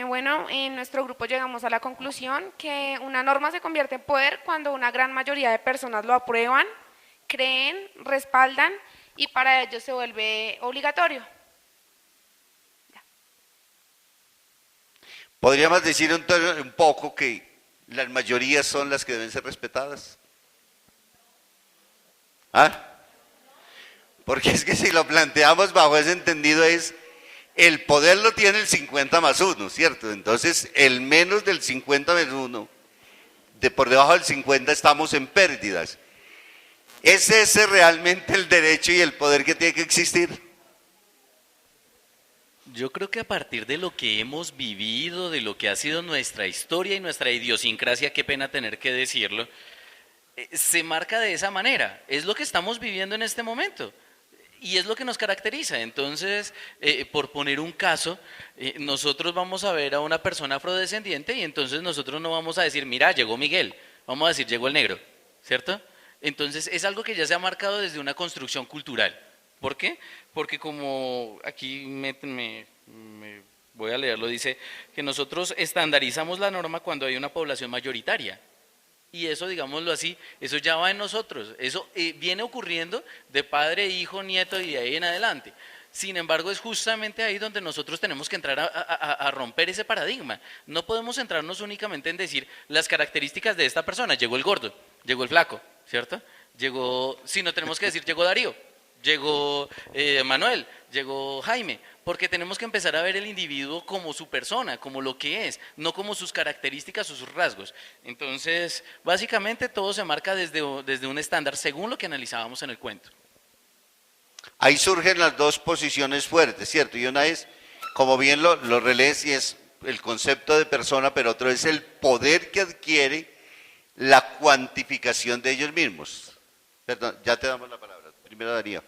Bueno, en nuestro grupo llegamos a la conclusión que una norma se convierte en poder cuando una gran mayoría de personas lo aprueban, creen, respaldan y para ello se vuelve obligatorio. ¿Podríamos decir un poco que las mayorías son las que deben ser respetadas? ¿Ah? Porque es que si lo planteamos bajo ese entendido es, el poder lo tiene el 50 más 1, ¿cierto? Entonces, el menos del 50 más 1, por debajo del 50 estamos en pérdidas. ¿Es ese realmente el derecho y el poder que tiene que existir? Yo creo que a partir de lo que hemos vivido, de lo que ha sido nuestra historia y nuestra idiosincrasia, qué pena tener que decirlo, se marca de esa manera. Es lo que estamos viviendo en este momento y es lo que nos caracteriza. Entonces, por poner un caso, nosotros vamos a ver a una persona afrodescendiente y entonces nosotros no vamos a decir, mira, llegó Miguel, vamos a decir, llegó el negro, ¿cierto? Entonces, es algo que ya se ha marcado desde una construcción cultural. ¿Por qué? Porque como aquí me voy a leerlo, dice que nosotros estandarizamos la norma cuando hay una población mayoritaria. Y eso, digámoslo así, eso ya va en nosotros. Eso viene ocurriendo de padre, hijo, nieto y de ahí en adelante. Sin embargo, es justamente ahí donde nosotros tenemos que entrar a romper ese paradigma. No podemos centrarnos únicamente en decir las características de esta persona. Llegó el gordo, llegó el flaco, ¿cierto? Llegó, si no tenemos que decir, llegó Darío. Llegó Manuel, llegó Jaime, porque tenemos que empezar a ver el individuo como su persona, como lo que es, no como sus características o sus rasgos. Entonces, básicamente todo se marca desde un estándar, según lo que analizábamos en el cuento. Ahí surgen las dos posiciones fuertes, ¿cierto? Y una es, como bien lo relees, y es el concepto de persona, pero otro es el poder que adquiere la cuantificación de ellos mismos. Perdón, ya te damos la palabra. Primero Darío.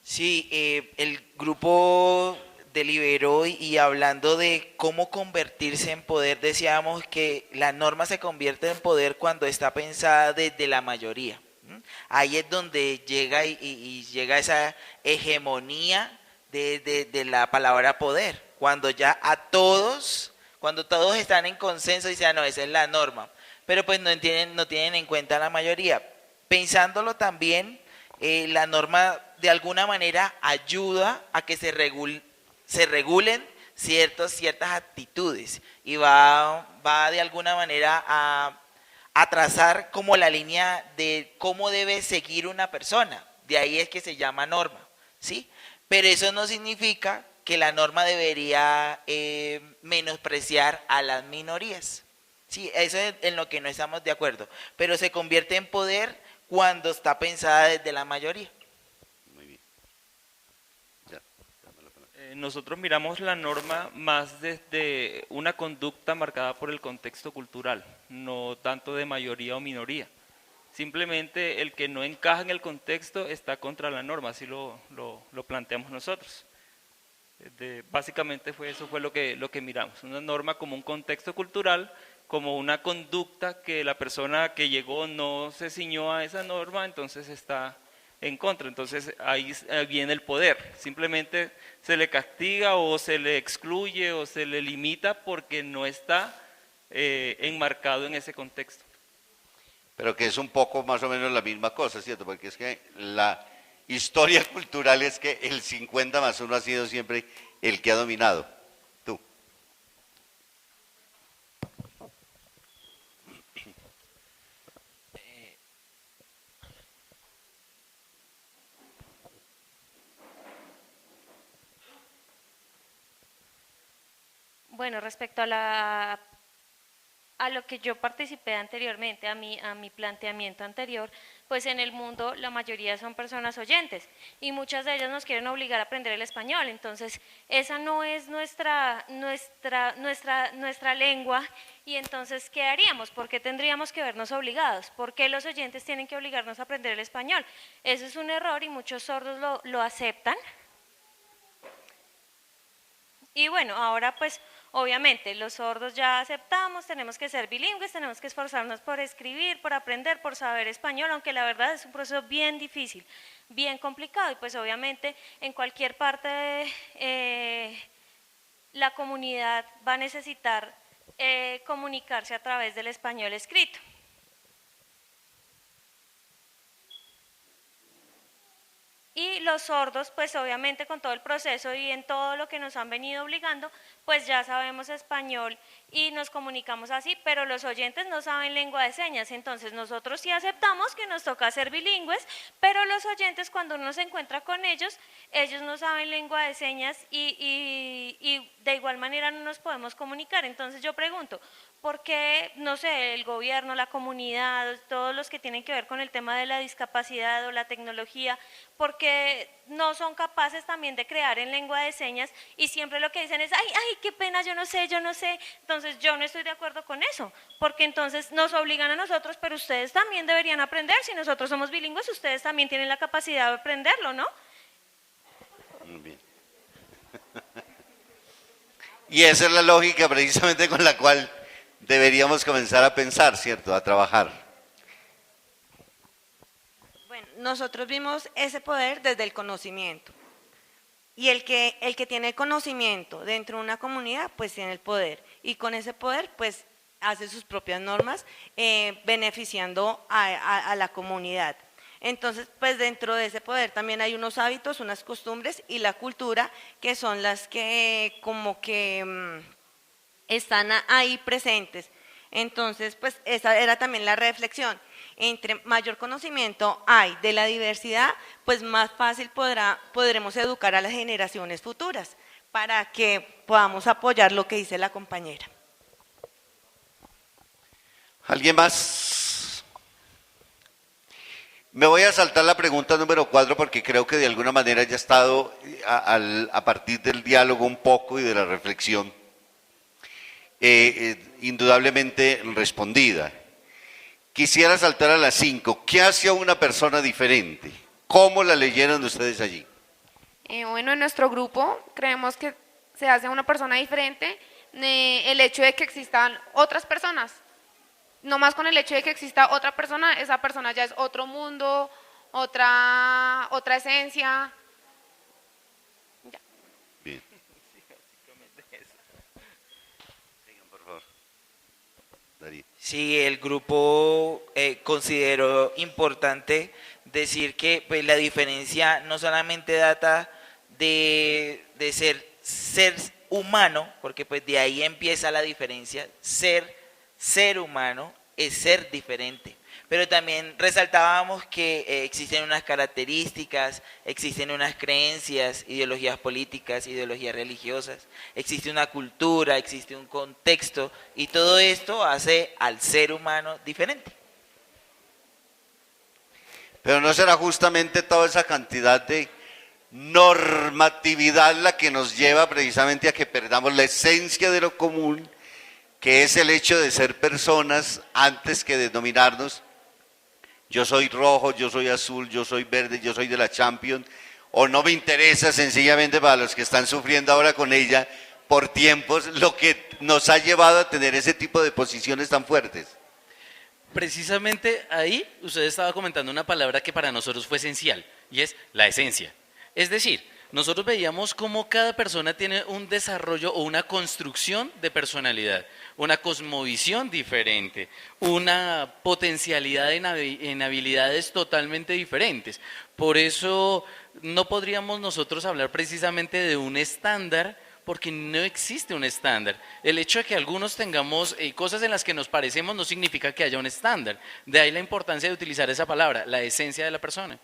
Sí, el grupo deliberó y hablando de cómo convertirse en poder, decíamos que la norma se convierte en poder cuando está pensada desde la mayoría. Ahí es donde llega y llega esa hegemonía de la palabra poder, cuando ya cuando todos están en consenso y dicen, no, esa es la norma, pero pues no tienen en cuenta la mayoría. Pensándolo también, la norma de alguna manera ayuda a que se regulen ciertas actitudes y va de alguna manera a trazar como la línea de cómo debe seguir una persona. De ahí es que se llama norma, ¿sí? Pero eso no significa que la norma debería menospreciar a las minorías. Sí, eso es en lo que no estamos de acuerdo, pero se convierte en poder cuando está pensada desde la mayoría. Muy bien. Nosotros miramos la norma más desde una conducta marcada por el contexto cultural, no tanto de mayoría o minoría. Simplemente el que no encaja en el contexto está contra la norma, así lo planteamos nosotros. Básicamente eso fue lo que miramos, una norma como un contexto cultural, como una conducta que la persona que llegó no se ciñó a esa norma, entonces está en contra. Entonces ahí viene el poder, simplemente se le castiga o se le excluye o se le limita porque no está enmarcado en ese contexto. Pero que es un poco más o menos la misma cosa, ¿cierto? Porque es que la historia cultural es que el 50 más 1 ha sido siempre el que ha dominado. Tú. Bueno, respecto a lo que yo participé anteriormente, a mi planteamiento anterior, pues en el mundo la mayoría son personas oyentes y muchas de ellas nos quieren obligar a aprender el español, entonces esa no es nuestra lengua y entonces ¿qué haríamos? ¿Por qué tendríamos que vernos obligados? ¿Por qué los oyentes tienen que obligarnos a aprender el español? Eso es un error y muchos sordos lo aceptan. Y bueno, ahora pues obviamente los sordos ya aceptamos, tenemos que ser bilingües, tenemos que esforzarnos por escribir, por aprender, por saber español, aunque la verdad es un proceso bien difícil, bien complicado y pues obviamente en cualquier parte la comunidad va a necesitar comunicarse a través del español escrito. Y los sordos, pues obviamente con todo el proceso y en todo lo que nos han venido obligando, pues ya sabemos español y nos comunicamos así, pero los oyentes no saben lengua de señas, entonces nosotros sí aceptamos que nos toca ser bilingües, pero los oyentes cuando uno se encuentra con ellos no saben lengua de señas y de igual manera no nos podemos comunicar. Entonces yo pregunto, ¿por qué, no sé, el gobierno, la comunidad, todos los que tienen que ver con el tema de la discapacidad o la tecnología, por qué no son capaces también de crear en lengua de señas y siempre lo que dicen es, ay, qué pena, yo no sé, entonces yo no estoy de acuerdo con eso, porque entonces nos obligan a nosotros, pero ustedes también deberían aprender, si nosotros somos bilingües, ustedes también tienen la capacidad de aprenderlo, ¿no? Muy bien. Y esa es la lógica precisamente con la cual deberíamos comenzar a pensar, ¿cierto? A trabajar. Bueno, nosotros vimos ese poder desde el conocimiento. Y el que tiene conocimiento dentro de una comunidad, pues tiene el poder. Y con ese poder, pues hace sus propias normas, beneficiando a la comunidad. Entonces, pues dentro de ese poder también hay unos hábitos, unas costumbres y la cultura, que son las que como que están ahí presentes. Entonces, pues esa era también la reflexión. Entre mayor conocimiento hay de la diversidad, pues más fácil podremos educar a las generaciones futuras para que podamos apoyar lo que dice la compañera. ¿Alguien más? Me voy a saltar la pregunta número 4 porque creo que de alguna manera ya ha estado a partir del diálogo un poco y de la reflexión indudablemente respondida. Quisiera saltar a las 5. ¿Qué hace a una persona diferente? ¿Cómo la leyeron ustedes allí? Bueno, en nuestro grupo creemos que se hace una persona diferente el hecho de que existan otras personas. No más con el hecho de que exista otra persona, esa persona ya es otro mundo, otra esencia. Ya. Bien. Por favor. Darío. Sí, el grupo consideró importante decir que pues, la diferencia no solamente data de ser humano, porque pues de ahí empieza la diferencia, ser humano es ser diferente. Pero también resaltábamos que existen unas características, existen unas creencias, ideologías políticas, ideologías religiosas, existe una cultura, existe un contexto y todo esto hace al ser humano diferente. Pero ¿no será justamente toda esa cantidad de normatividad la que nos lleva precisamente a que perdamos la esencia de lo común, que es el hecho de ser personas antes que denominarnos yo soy rojo, yo soy azul, yo soy verde, yo soy de la Champions, o no me interesa sencillamente para los que están sufriendo ahora con ella por tiempos, lo que nos ha llevado a tener ese tipo de posiciones tan fuertes? Precisamente ahí usted estaba comentando una palabra que para nosotros fue esencial y es la esencia. Es decir, nosotros veíamos cómo cada persona tiene un desarrollo o una construcción de personalidad, una cosmovisión diferente, una potencialidad en habilidades totalmente diferentes. Por eso no podríamos nosotros hablar precisamente de un estándar, porque no existe un estándar. El hecho de que algunos tengamos cosas en las que nos parecemos no significa que haya un estándar. De ahí la importancia de utilizar esa palabra, la esencia de la persona.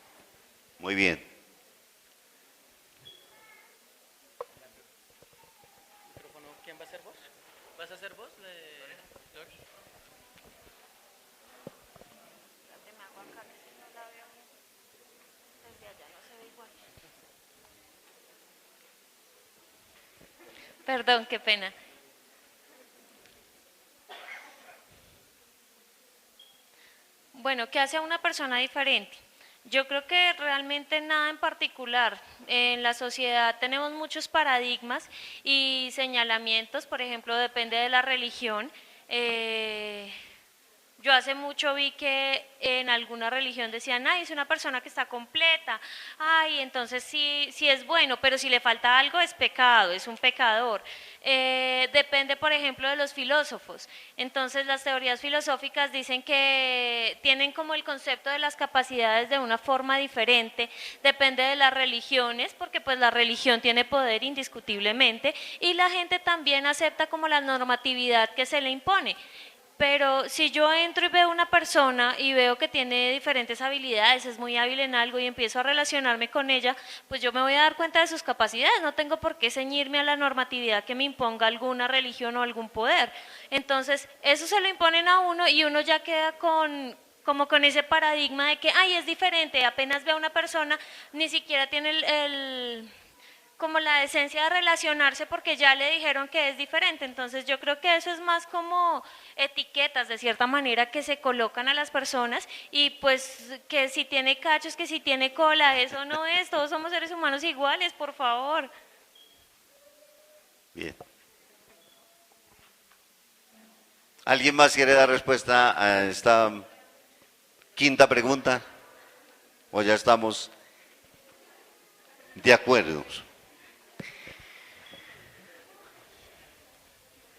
Muy bien. ¿Quién va a ser vos? Perdón, qué pena. Bueno, ¿qué hace a una persona diferente? Yo creo que realmente nada en particular. En la sociedad tenemos muchos paradigmas y señalamientos, por ejemplo, depende de la religión. Yo hace mucho vi que en alguna religión decían, ay, es una persona que está completa, ay, entonces sí es bueno, pero si le falta algo es pecado, es un pecador. Depende, por ejemplo, de los filósofos. Entonces, las teorías filosóficas dicen que tienen como el concepto de las capacidades de una forma diferente, depende de las religiones, porque pues la religión tiene poder indiscutiblemente, y la gente también acepta como la normatividad que se le impone. Pero si yo entro y veo una persona y veo que tiene diferentes habilidades, es muy hábil en algo y empiezo a relacionarme con ella, pues yo me voy a dar cuenta de sus capacidades, no tengo por qué ceñirme a la normatividad que me imponga alguna religión o algún poder. Entonces, eso se lo imponen a uno y uno ya queda como con ese paradigma de que, ay, es diferente, apenas ve a una persona, ni siquiera tiene como la decencia de relacionarse porque ya le dijeron que es diferente. Entonces yo creo que eso es más como etiquetas de cierta manera que se colocan a las personas, y pues que si tiene cachos, que si tiene cola, eso no es, todos somos seres humanos iguales, por favor. Bien. ¿Alguien más quiere dar respuesta a esta quinta pregunta? ¿O ya estamos de acuerdo?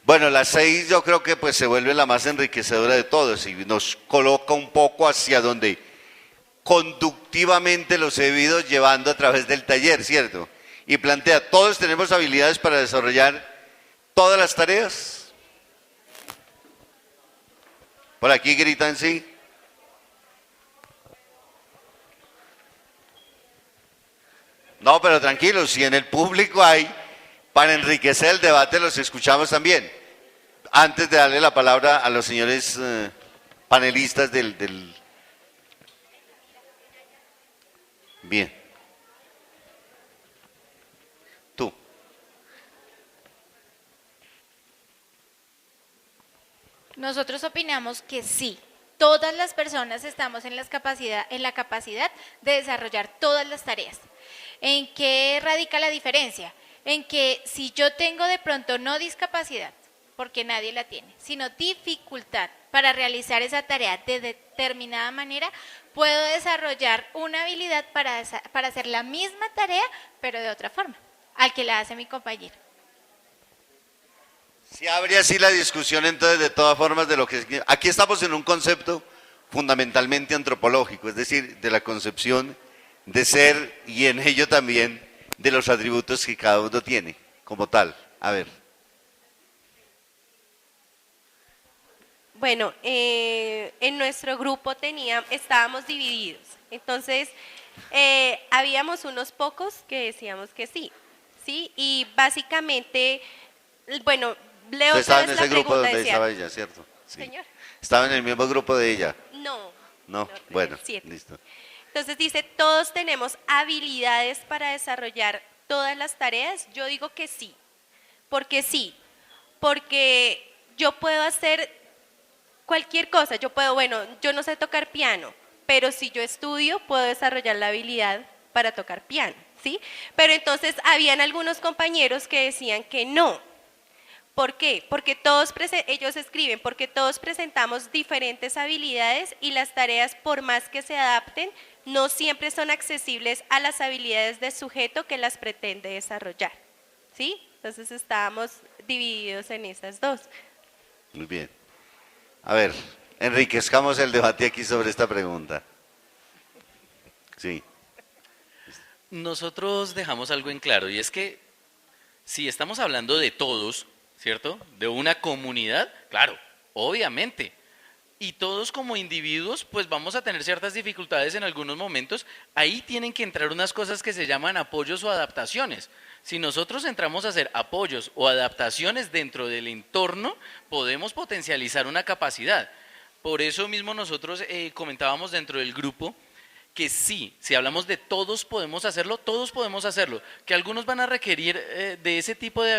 Bueno, la 6 yo creo que pues se vuelve la más enriquecedora de todos y nos coloca un poco hacia donde conductivamente los he ido llevando a través del taller, ¿cierto? Y plantea, ¿todos tenemos habilidades para desarrollar todas las tareas? Por aquí gritan sí. No, pero tranquilos, si en el público hay, para enriquecer el debate los escuchamos también. Antes de darle la palabra a los señores panelistas del... Bien. Tú. Nosotros opinamos que sí. Todas las personas estamos en la capacidad de desarrollar todas las tareas. ¿En qué radica la diferencia? En que si yo tengo de pronto no discapacidad, porque nadie la tiene, sino dificultad para realizar esa tarea de determinada manera, puedo desarrollar una habilidad para hacer la misma tarea, pero de otra forma, al que la hace mi compañero. Se abre así la discusión entonces de todas formas de lo que... Aquí estamos en un concepto fundamentalmente antropológico, es decir, de la concepción de ser y en ello también de los atributos que cada uno tiene como tal. A ver. Bueno, en nuestro grupo estábamos divididos, entonces habíamos unos pocos que decíamos que sí, ¿sí? Y básicamente, bueno, leo Usted estaba otra en vez ese la grupo pregunta, donde decía, estaba ella, ¿cierto? Sí. Señor. Estaba en el mismo grupo de ella. No. No, bueno, 7. listo. Entonces dice, ¿todos tenemos habilidades para desarrollar todas las tareas? Yo digo que sí, porque yo puedo hacer cualquier cosa, yo no sé tocar piano, pero si yo estudio puedo desarrollar la habilidad para tocar piano, ¿sí? Pero entonces habían algunos compañeros que decían que no. ¿Por qué? Porque ellos escriben, porque todos presentamos diferentes habilidades y las tareas, por más que se adapten, no siempre son accesibles a las habilidades del sujeto que las pretende desarrollar, ¿sí? Entonces estábamos divididos en esas dos. Muy bien. A ver, enriquezcamos el debate aquí sobre esta pregunta. Sí. Nosotros dejamos algo en claro, y es que si estamos hablando de todos, ¿cierto? De una comunidad, claro, obviamente. Y todos como individuos, pues vamos a tener ciertas dificultades en algunos momentos. Ahí tienen que entrar unas cosas que se llaman apoyos o adaptaciones. Si nosotros entramos a hacer apoyos o adaptaciones dentro del entorno, podemos potencializar una capacidad. Por eso mismo nosotros comentábamos dentro del grupo que sí, si hablamos de todos podemos hacerlo, que algunos van a requerir de ese tipo de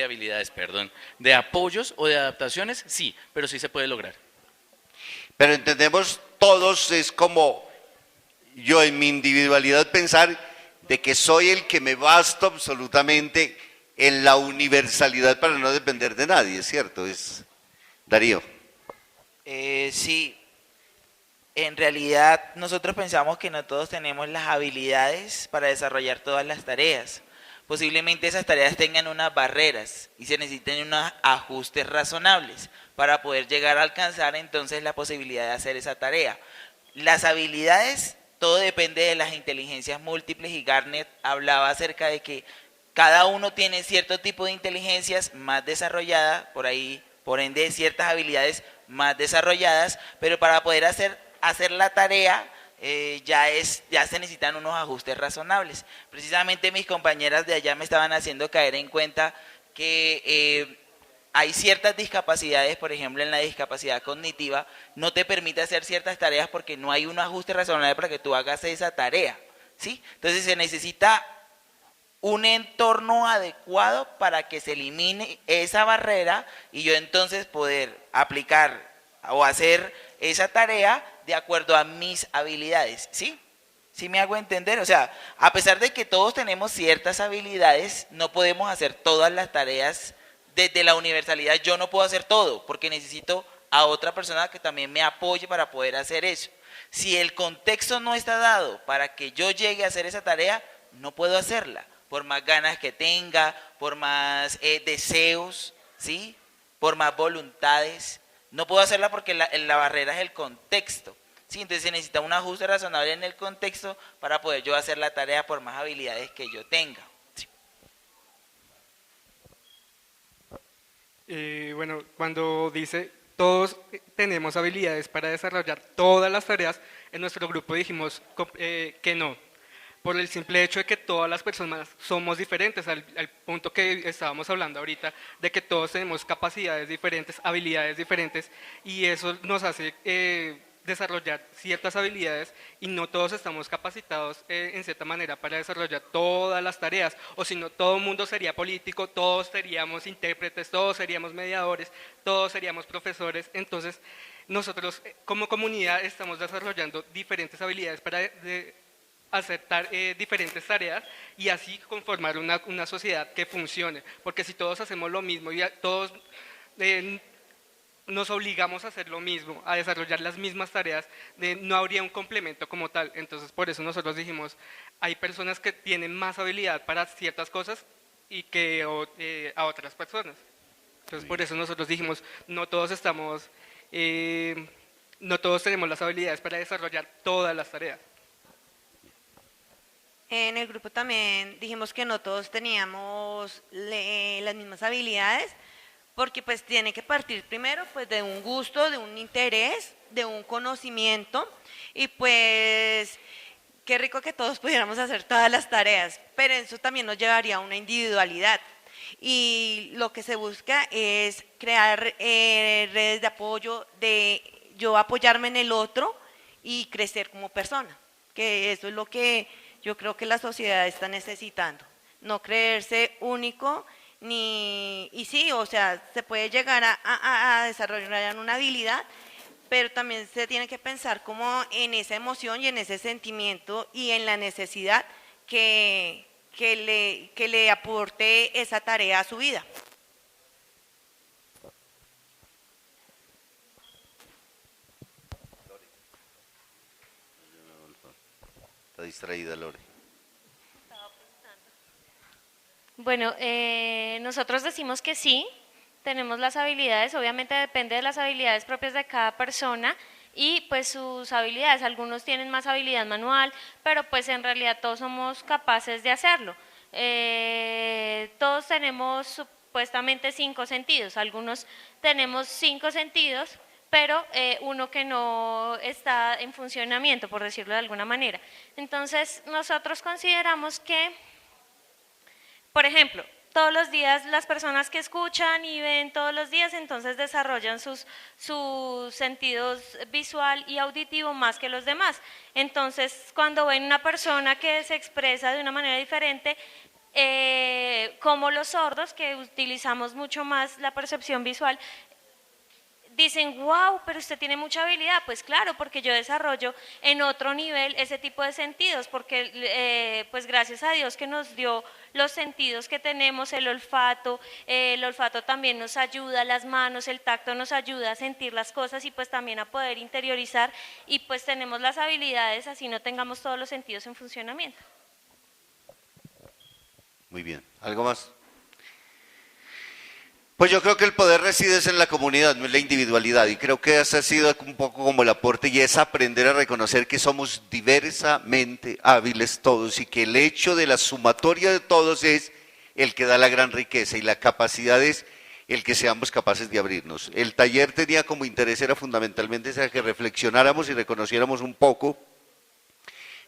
habilidades, de apoyos o de adaptaciones, sí, pero sí se puede lograr. Pero entendemos todos, es como yo en mi individualidad pensar de que soy el que me basto absolutamente en la universalidad para no depender de nadie, ¿cierto? Es Darío. Sí, en realidad nosotros pensamos que no todos tenemos las habilidades para desarrollar todas las tareas. Posiblemente esas tareas tengan unas barreras y se necesiten unos ajustes razonables para poder llegar a alcanzar entonces la posibilidad de hacer esa tarea. Las habilidades, todo depende de las inteligencias múltiples y Garnet hablaba acerca de que cada uno tiene cierto tipo de inteligencias más desarrolladas, por ende ciertas habilidades más desarrolladas, pero para poder hacer la tarea ya se necesitan unos ajustes razonables. Precisamente mis compañeras de allá me estaban haciendo caer en cuenta que hay ciertas discapacidades, por ejemplo en la discapacidad cognitiva, no te permite hacer ciertas tareas porque no hay un ajuste razonable para que tú hagas esa tarea, ¿sí? Entonces se necesita un entorno adecuado para que se elimine esa barrera y yo entonces poder aplicar o hacer esa tarea de acuerdo a mis habilidades, ¿sí? ¿Sí me hago entender? O sea, a pesar de que todos tenemos ciertas habilidades, no podemos hacer todas las tareas desde la universalidad. Yo no puedo hacer todo porque necesito a otra persona que también me apoye para poder hacer eso. Si el contexto no está dado para que yo llegue a hacer esa tarea, no puedo hacerla, por más ganas que tenga, por más deseos, ¿sí? Por más voluntades. No puedo hacerla porque la barrera es el contexto, ¿sí? Entonces se necesita un ajuste razonable en el contexto para poder yo hacer la tarea por más habilidades que yo tenga. ¿Sí? Bueno, cuando dice todos tenemos habilidades para desarrollar todas las tareas, en nuestro grupo dijimos que no, por el simple hecho de que todas las personas somos diferentes, al punto que estábamos hablando ahorita, de que todos tenemos capacidades diferentes, habilidades diferentes, y eso nos hace desarrollar ciertas habilidades y no todos estamos capacitados en cierta manera para desarrollar todas las tareas, o si no todo el mundo sería político, todos seríamos intérpretes, todos seríamos mediadores, todos seríamos profesores. Entonces nosotros como comunidad estamos desarrollando diferentes habilidades para aceptar diferentes tareas y así conformar una sociedad que funcione, porque si todos hacemos lo mismo y todos nos obligamos a hacer lo mismo, a desarrollar las mismas tareas, no habría un complemento como tal. Entonces por eso nosotros dijimos, hay personas que tienen más habilidad para ciertas cosas y que a otras personas. Entonces por eso nosotros dijimos, no todos tenemos las habilidades para desarrollar todas las tareas. En el grupo también dijimos que no todos teníamos las mismas habilidades, porque pues tiene que partir primero pues de un gusto, de un interés, de un conocimiento, y pues qué rico que todos pudiéramos hacer todas las tareas, pero eso también nos llevaría a una individualidad. Y lo que se busca es crear redes de apoyo, de yo apoyarme en el otro y crecer como persona, que eso es lo que yo creo que la sociedad está necesitando, no creerse único, y sí, o sea, se puede llegar a desarrollar una habilidad, pero también se tiene que pensar como en esa emoción y en ese sentimiento y en la necesidad que le aporte esa tarea a su vida. Está distraída Lore. Bueno, nosotros decimos que sí, tenemos las habilidades, obviamente depende de las habilidades propias de cada persona y pues sus habilidades, algunos tienen más habilidad manual, pero pues en realidad todos somos capaces de hacerlo. Todos tenemos supuestamente 5 sentidos, algunos tenemos 5 sentidos, pero uno que no está en funcionamiento, por decirlo de alguna manera. Entonces nosotros consideramos que, por ejemplo, todos los días, las personas que escuchan y ven todos los días, entonces desarrollan sus sentidos visual y auditivo más que los demás. Entonces, cuando ven una persona que se expresa de una manera diferente, como los sordos, que utilizamos mucho más la percepción visual, dicen, wow, pero usted tiene mucha habilidad. Pues claro, porque yo desarrollo en otro nivel ese tipo de sentidos, porque pues gracias a Dios que nos dio los sentidos que tenemos, el olfato también nos ayuda, las manos, el tacto nos ayuda a sentir las cosas y pues también a poder interiorizar, y pues tenemos las habilidades, así no tengamos todos los sentidos en funcionamiento. Muy bien. ¿Algo más? Pues yo creo que el poder reside en la comunidad, no en la individualidad, y creo que ese ha sido un poco como el aporte, y es aprender a reconocer que somos diversamente hábiles todos y que el hecho de la sumatoria de todos es el que da la gran riqueza, y la capacidad es el que seamos capaces de abrirnos. El taller tenía como interés, era fundamentalmente que reflexionáramos y reconociéramos un poco,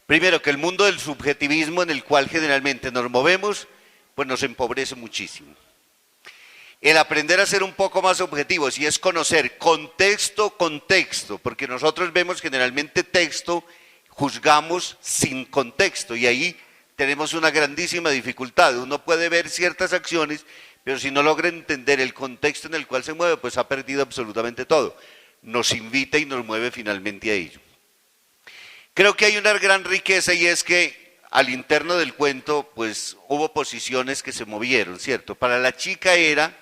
primero, que el mundo del subjetivismo en el cual generalmente nos movemos, pues nos empobrece muchísimo. El aprender a ser un poco más objetivos, y es conocer contexto, porque nosotros vemos generalmente texto, juzgamos sin contexto, y ahí tenemos una grandísima dificultad. Uno puede ver ciertas acciones, pero si no logra entender el contexto en el cual se mueve, pues ha perdido absolutamente todo. Nos invita y nos mueve finalmente a ello. Creo que hay una gran riqueza, y es que al interno del cuento, pues hubo posiciones que se movieron, ¿cierto? Para la chica era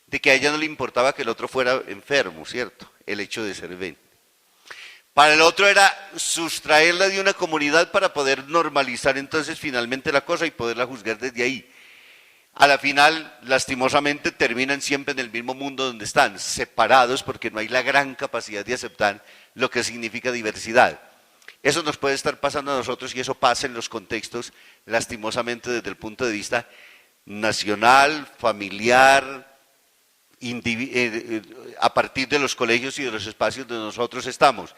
de que a ella no le importaba que el otro fuera enfermo, ¿cierto? El hecho de ser ven. Para el otro era sustraerla de una comunidad para poder normalizar entonces finalmente la cosa y poderla juzgar desde ahí. A la final, lastimosamente, terminan siempre en el mismo mundo donde están, separados, porque no hay la gran capacidad de aceptar lo que significa diversidad. Eso nos puede estar pasando a nosotros, y eso pasa en los contextos, lastimosamente, desde el punto de vista nacional, familiar, a partir de los colegios y de los espacios donde nosotros estamos.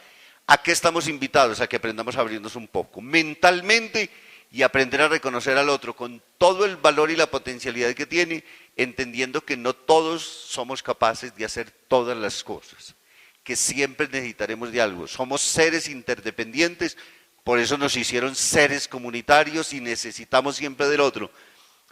¿A qué estamos invitados? A que aprendamos a abrirnos un poco mentalmente y aprender a reconocer al otro con todo el valor y la potencialidad que tiene, entendiendo que no todos somos capaces de hacer todas las cosas, que siempre necesitaremos de algo. Somos seres interdependientes, por eso nos hicieron seres comunitarios, y necesitamos siempre del otro.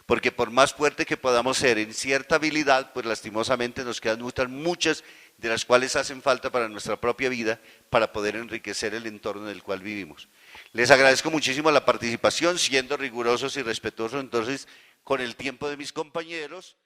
Porque por más fuerte que podamos ser en cierta habilidad, pues lastimosamente nos quedan muchas de las cuales hacen falta para nuestra propia vida, para poder enriquecer el entorno en el cual vivimos. Les agradezco muchísimo la participación, siendo rigurosos y respetuosos entonces con el tiempo de mis compañeros.